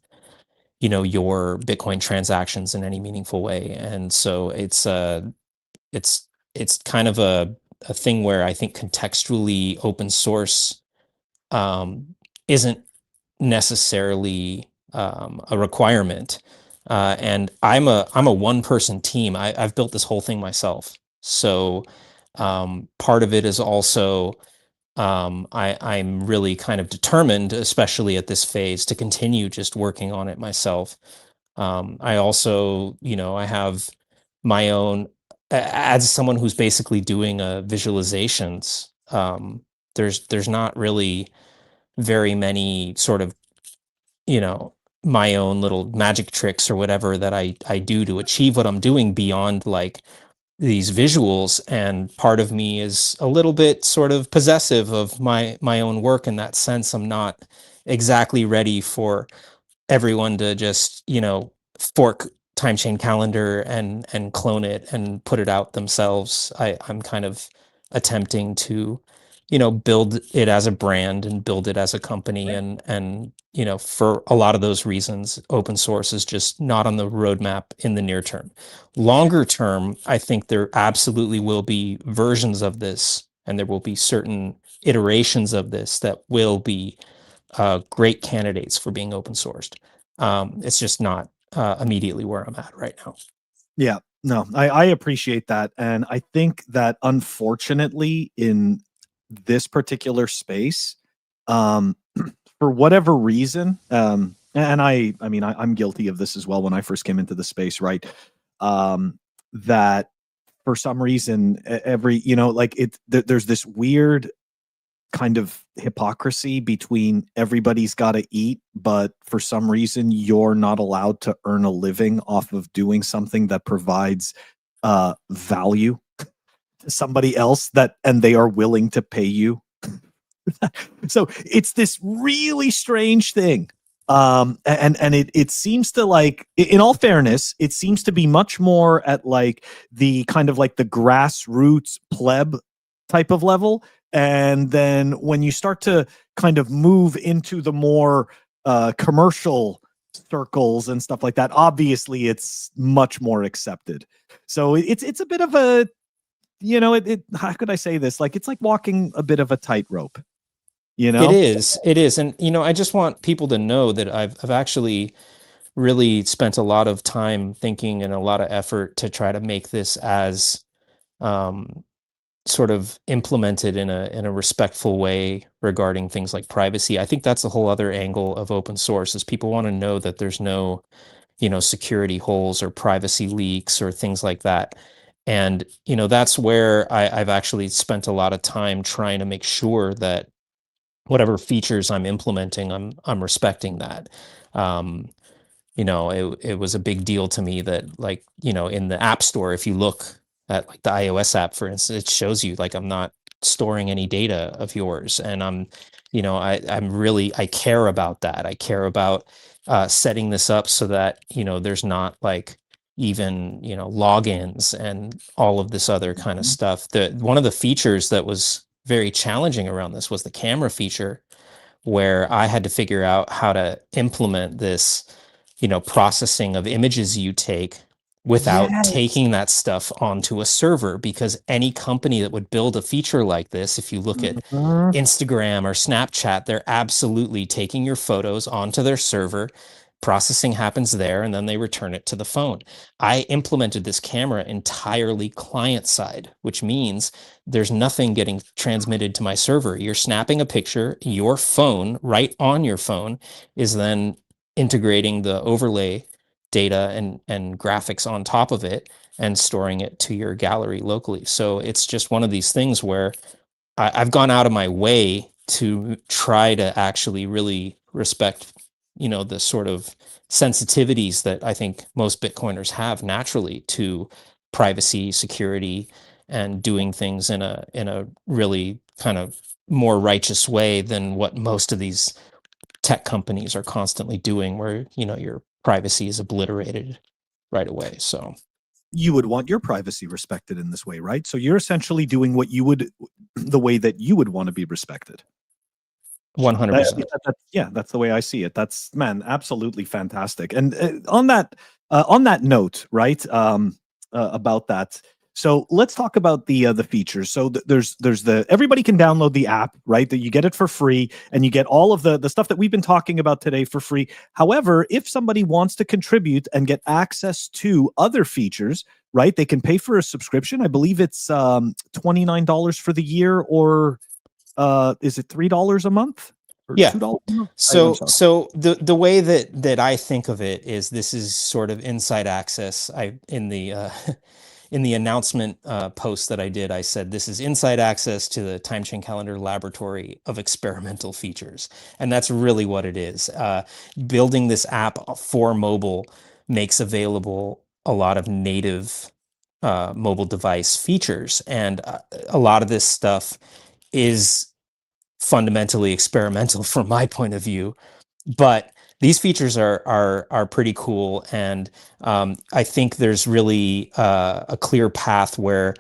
your Bitcoin transactions in any meaningful way. And so it's kind of a thing where I think contextually open source isn't necessarily a requirement. And I'm a one person team. I've built this whole thing myself. So part of it is also I'm really kind of determined, especially at this phase, to continue just working on it myself. I also, I have my own, as someone who's basically doing visualizations. There's not really very many sort of, my own little magic tricks or whatever that I do to achieve what I'm doing beyond like these visuals. And part of me is a little bit sort of possessive of my own work in that sense. I'm not exactly ready for everyone to just, fork TimeChainCalendar and clone it and put it out themselves. I'm kind of attempting to, build it as a brand and build it as a company. And for a lot of those reasons, open source is just not on the roadmap in the near term. Longer term, I think there absolutely will be versions of this, and there will be certain iterations of this that will be great candidates for being open sourced. It's just not immediately where I'm at right now. Yeah, no, I appreciate that. And I think that unfortunately in this particular space, for whatever reason, and I'm guilty of this as well when I first came into the space, right? That for some reason, there's this weird kind of hypocrisy between everybody's got to eat, but for some reason you're not allowed to earn a living off of doing something that provides value to somebody else, and they are willing to pay you. So it's this really strange thing. And it seems to, like, in all fairness, it seems to be much more at like the kind of like the grassroots pleb type of level. And then when you start to kind of move into the more commercial circles and stuff like that, obviously it's much more accepted. So it's a bit of a, how could I say this? Like, it's like walking a bit of a tightrope. It is. And, I just want people to know that I've actually really spent a lot of time thinking and a lot of effort to try to make this as sort of implemented in a respectful way regarding things like privacy. I think that's a whole other angle of open source, is people want to know that there's no, security holes or privacy leaks or things like that. And, that's where I've actually spent a lot of time trying to make sure that whatever features I'm implementing, I'm respecting that. it was a big deal to me that, like, in the App Store, if you look at like the iOS app, for instance, it shows you like I'm not storing any data of yours. And I care about that. I care about setting this up so that, there's not like even, logins and all of this other kind of Mhm. stuff. One of the features that was very challenging around this was the camera feature, where I had to figure out how to implement this, processing of images you take without Yes. taking that stuff onto a server. Because any company that would build a feature like this, if you look at Mhm. Instagram or Snapchat, they're absolutely taking your photos onto their server. Processing happens there, and then they return it to the phone. I implemented this camera entirely client side, which means there's nothing getting transmitted to my server. You're snapping a picture, your phone, right on your phone, is then integrating the overlay data and graphics on top of it and storing it to your gallery locally. So it's just one of these things where I've gone out of my way to try to actually really respect, the sort of sensitivities that I think most Bitcoiners have naturally to privacy, security, and doing things in a really kind of more righteous way than what most of these tech companies are constantly doing, where, your privacy is obliterated right away. So You would want your privacy respected in this way, right? So you're essentially doing what you would, the way that you would want to be respected. At 100%. least yeah, that's the way I see it. That's, man, absolutely fantastic. And on that note, right? About that. So let's talk about the features. So there's the everybody can download the app, right? That you get it for free, and you get all of the stuff that we've been talking about today for free. However, if somebody wants to contribute and get access to other features, right, they can pay for a subscription. I believe it's $29 for the year, or is it $3 a month or Yeah. $2 a month? I'm So sorry. so the way that I think of it is, this is sort of inside access. I in the in the announcement post that I did, I said this is inside access to the TimeChain Calendar laboratory of experimental features, and that's really what it is. Building this app for mobile makes available a lot of native mobile device features, and a lot of this stuff is fundamentally experimental from my point of view, but these features are pretty cool. And I think there's really a clear path where,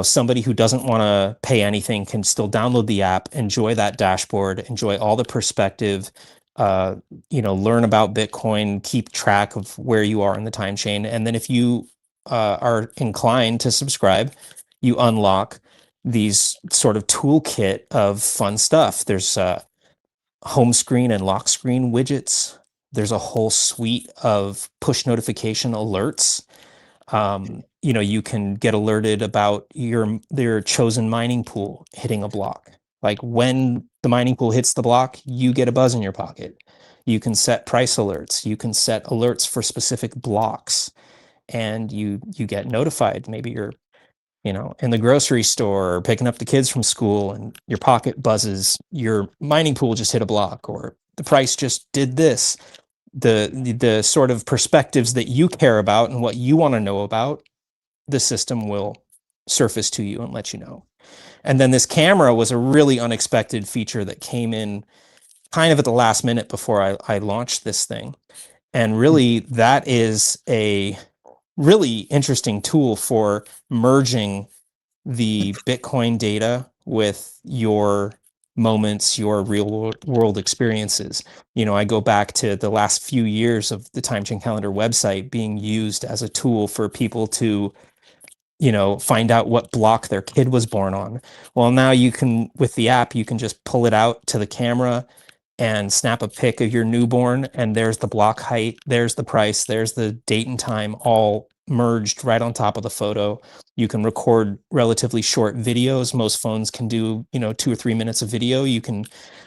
somebody who doesn't want to pay anything can still download the app, enjoy that dashboard, enjoy all the perspective, uh, learn about Bitcoin, keep track of where you are in the time chain. And then if you are inclined to subscribe, you unlock these sort of toolkit of fun stuff. There's home screen and lock screen widgets. There's a whole suite of push notification alerts. You can get alerted about your chosen mining pool hitting a block. Like, when the mining pool hits the block, you get a buzz in your pocket. You can set price alerts. You can set alerts for specific blocks, and you get notified. Maybe you're, in the grocery store, or picking up the kids from school, and your pocket buzzes, your mining pool just hit a block, or the price just did this. The sort of perspectives that you care about and what you want to know about, the system will surface to you and let you know. And then this camera was a really unexpected feature that came in kind of at the last minute before I launched this thing. And really, that is a really interesting tool for merging the Bitcoin data with your moments, your real world experiences. I go back to the last few years of the TimeChain Calendar website being used as a tool for people to, find out what block their kid was born on. Well, now you can, with the app, you can just pull it out to the camera and snap a pic of your newborn, and there's the block height, there's the price, there's the date and time, all merged right on top of the photo. You can record relatively short videos. Most phones can do, 2 or 3 minutes of video. You can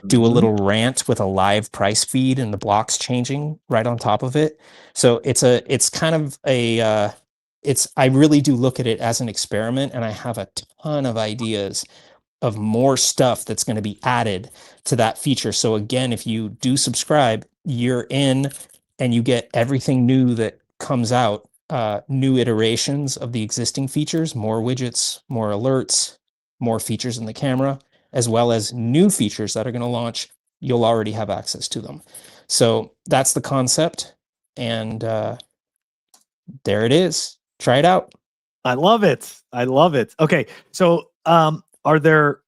do a Mhm. little rant with a live price feed and the blocks changing right on top of it. So it's kind of I really do look at it as an experiment, and I have a ton of ideas of more stuff that's going to be added to that feature. So again, if you do subscribe, you're in and you get everything new that comes out, new iterations of the existing features, more widgets, more alerts, more features in the camera, as well as new features that are going to launch, you'll already have access to them. So that's the concept. And there it is. Try it out. I love it. I love it. Okay. So are there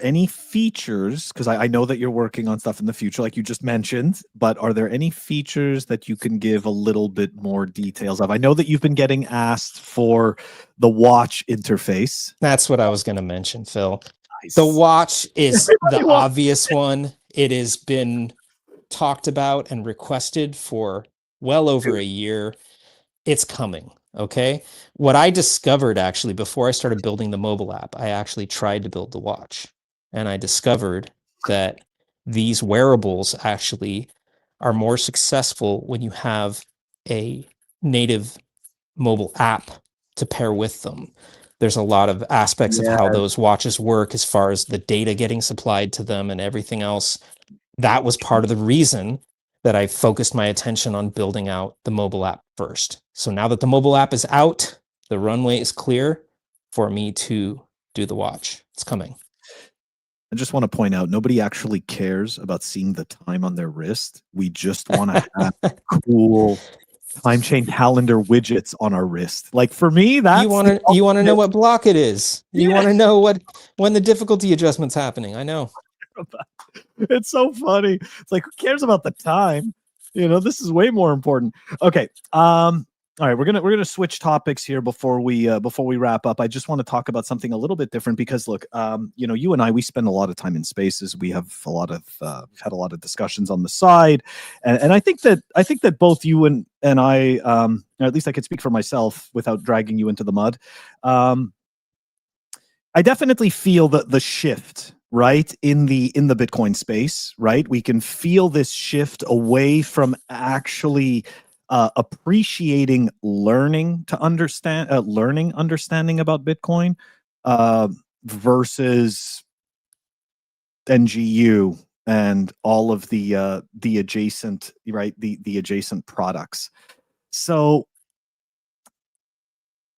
any features, because I know that you're working on stuff in the future, like you just mentioned, but are there any features that you can give a little bit more details of? I know that you've been getting asked for the watch interface. That's what I was going to mention, Phil. Nice. The watch is Everybody the wants- obvious one. It has been talked about and requested for well over a year. It's coming. Okay. What I discovered actually before I started building the mobile app, I actually tried to build the watch, and I discovered that these wearables actually are more successful when you have a native mobile app to pair with them. There's a lot of aspects of how those watches work as far as the data getting supplied to them and everything else. That was part of the reason that I focused my attention on building out the mobile app first. So now that the mobile app is out, the runway is clear for me to do the watch. It's coming. I just want to point out, nobody actually cares about seeing the time on their wrist. We just want to have cool time chain calendar widgets on our wrist. Like for me, that's you want to know what block it is. You want to know when the difficulty adjustment's happening. I know. It's so funny. It's like, who cares about the time? You know, this is way more important. Okay. All right, we're gonna switch topics here before we wrap up. I just want to talk about something a little bit different because look, you know, you and I, we spend a lot of time in spaces. We have a lot of we've had a lot of discussions on the side, and I think that both you and I, or at least I could speak for myself without dragging you into the mud. I definitely feel the shift, right, in the Bitcoin space, right? We can feel this shift away from actually appreciating learning to understand, understanding about Bitcoin versus NGU and all of the adjacent, right, the adjacent products. So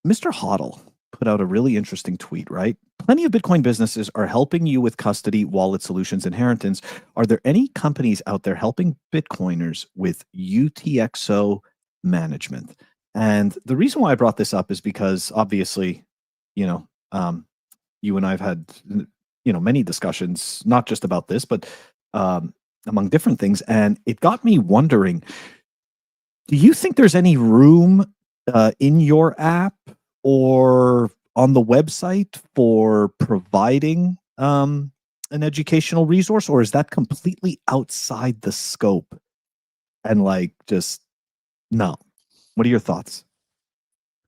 Mr. Hodl put out a really interesting tweet, right? Plenty of Bitcoin businesses are helping you with custody, wallet solutions, inheritance. Are there any companies out there helping Bitcoiners with UTXO management? And the reason why I brought this up is because obviously, you know, you and I've had, you know, many discussions, not just about this, but among different things. And it got me wondering, do you think there's any room in your app or on the website for providing an educational resource, or is that completely outside the scope and like just no? What are your thoughts?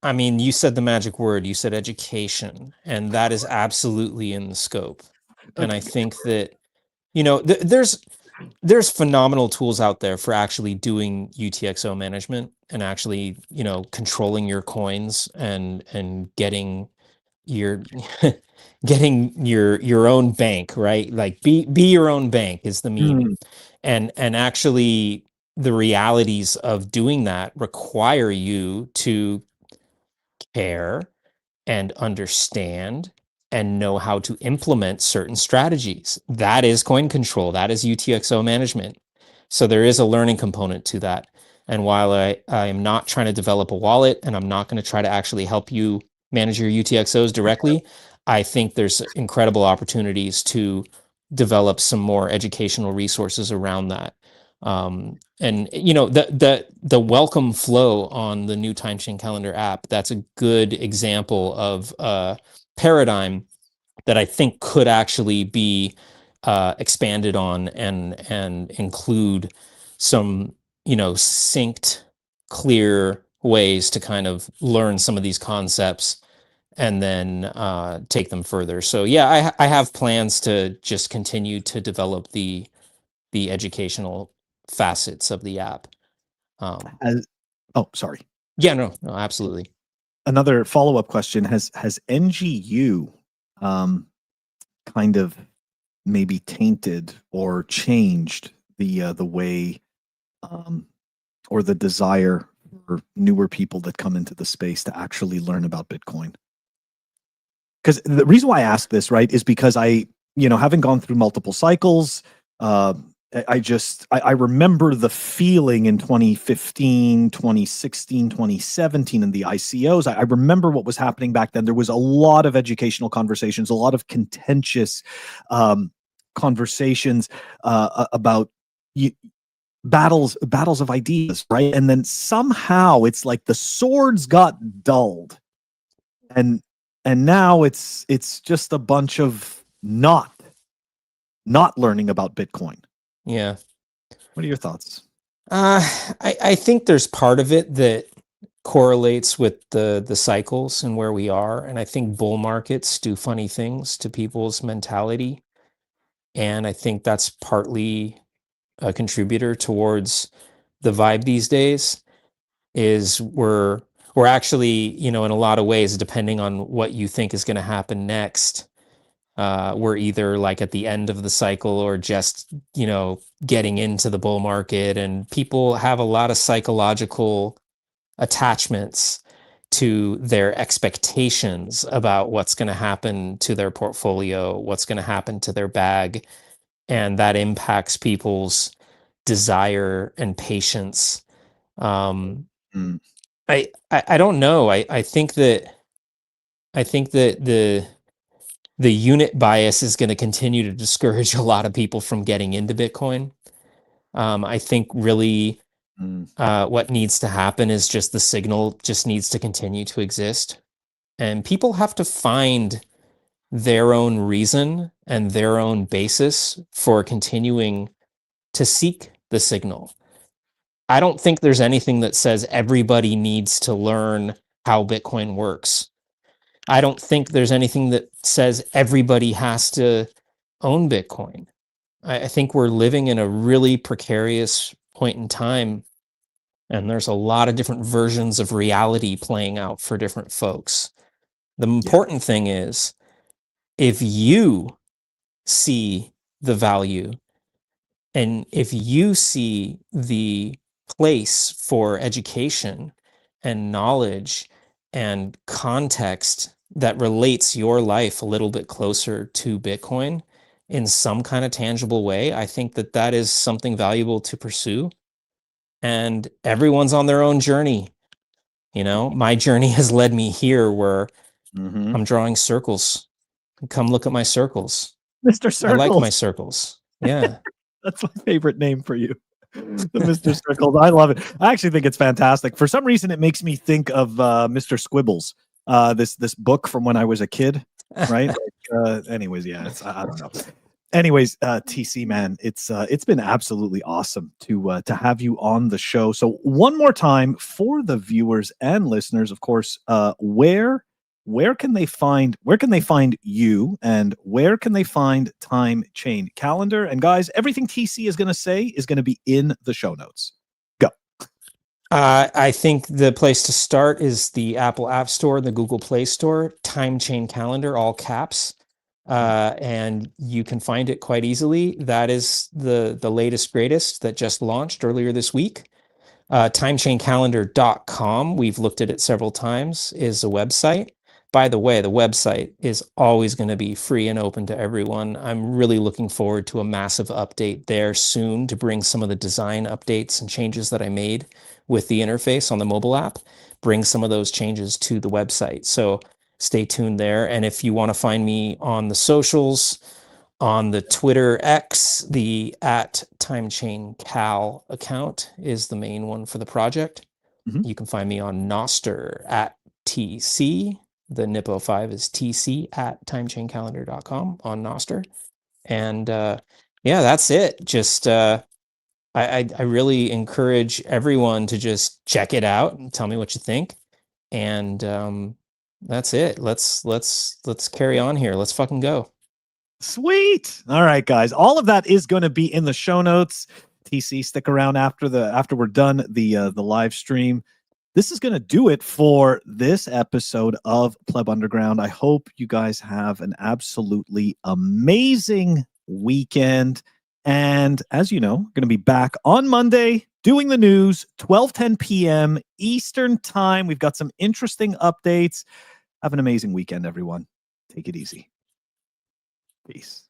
I mean, you said the magic word, you said education, and that is absolutely in the scope. And I think that, you know, there's phenomenal tools out there for actually doing UTXO management and actually, you know, controlling your coins and getting your getting your own bank, right? Like be your own bank is the meaning. And actually the realities of doing that require you to care and understand and know how to implement certain strategies. That is coin control. That is UTXO management. So there is a learning component to that. And while I am not trying to develop a wallet and I'm not going to try to actually help you manage your UTXOs directly, I think there's incredible opportunities to develop some more educational resources around that. And you know, the welcome flow on the new TimeChainCalendar app, that's a good example of a paradigm that I think could actually be expanded on and include some, you know, synced, clear ways to kind of learn some of these concepts and then take them further. So yeah, I have plans to just continue to develop the educational facets of the app. Oh, sorry. Yeah, no, absolutely. Another follow-up question: Has NGU kind of maybe tainted or changed the way or the desire for newer people that come into the space to actually learn about Bitcoin? Because the reason why I ask this, right, is because having gone through multiple cycles, I remember the feeling in 2015, 2016, 2017 in the ICOs. I remember what was happening back then. There was a lot of educational conversations, a lot of contentious conversations about battles of ideas, right? And then somehow it's like the swords got dulled, and now it's just a bunch of not learning about Bitcoin. Yeah. What are your thoughts? I think there's part of it that correlates with the cycles and where we are. And I think bull markets do funny things to people's mentality. And I think that's partly a contributor towards the vibe these days. Is we're actually, in a lot of ways, depending on what you think is going to happen next, we're either like at the end of the cycle or just, getting into the bull market. And people have a lot of psychological attachments to their expectations about what's going to happen to their portfolio, what's going to happen to their bag. And that impacts people's desire and patience. I don't know. I think that the unit bias is going to continue to discourage a lot of people from getting into Bitcoin. I think really what needs to happen is just the signal just needs to continue to exist. And people have to find their own reason and their own basis for continuing to seek the signal. I don't think there's anything that says everybody needs to learn how Bitcoin works. I don't think there's anything that says everybody has to own Bitcoin. I think we're living in a really precarious point in time, and there's a lot of different versions of reality playing out for different folks. The important thing is, if you see the value and if you see the place for education and knowledge and context that relates your life a little bit closer to Bitcoin in some kind of tangible way, I think that that is something valuable to pursue. And everyone's on their own journey. My journey has led me here where I'm drawing circles. Come look at my circles. Mr. I like my Circles. circles. Yeah. That's my favorite name for you. The Mr. Circles. I love it. I actually think it's fantastic. For some reason, it makes me think of Mr. Squibbles, this book from when I was a kid, right? Anyways, yeah, I don't know. Anyways, TC, man, it's been absolutely awesome to have you on the show. So one more time for the viewers and listeners, of course, where can they find you, and where can they find Time Chain Calendar? And guys, everything TC is going to say is going to be in the show notes. Go. I think the place to start is the Apple App Store, the Google Play Store, TimeChainCalendar, all caps. And you can find it quite easily. That is the latest, greatest that just launched earlier this week. TimeChainCalendar.com, we've looked at it several times, is a website. By the way, the website is always going to be free and open to everyone. I'm really looking forward to a massive update there soon to bring some of the design updates and changes that I made with the interface on the mobile app, bring some of those changes to the website. So stay tuned there. And if you want to find me on the socials, on the Twitter X, the @TimeChainCal account is the main one for the project. You can find me on Nostr @TC. The NIPO5 is TC @TimeChainCalendar.com on Nostr. And yeah, that's it. Just I really encourage everyone to just check it out and tell me what you think. And that's it. Let's carry on here. Let's fucking go. Sweet. All right, guys. All of that is going to be in the show notes. TC, stick around after we're done the live stream. This is going to do it for this episode of Pleb Underground. I hope you guys have an absolutely amazing weekend. And as you know, we're going to be back on Monday doing the news, 12:10 p.m. Eastern time. We've got some interesting updates. Have an amazing weekend, everyone. Take it easy. Peace.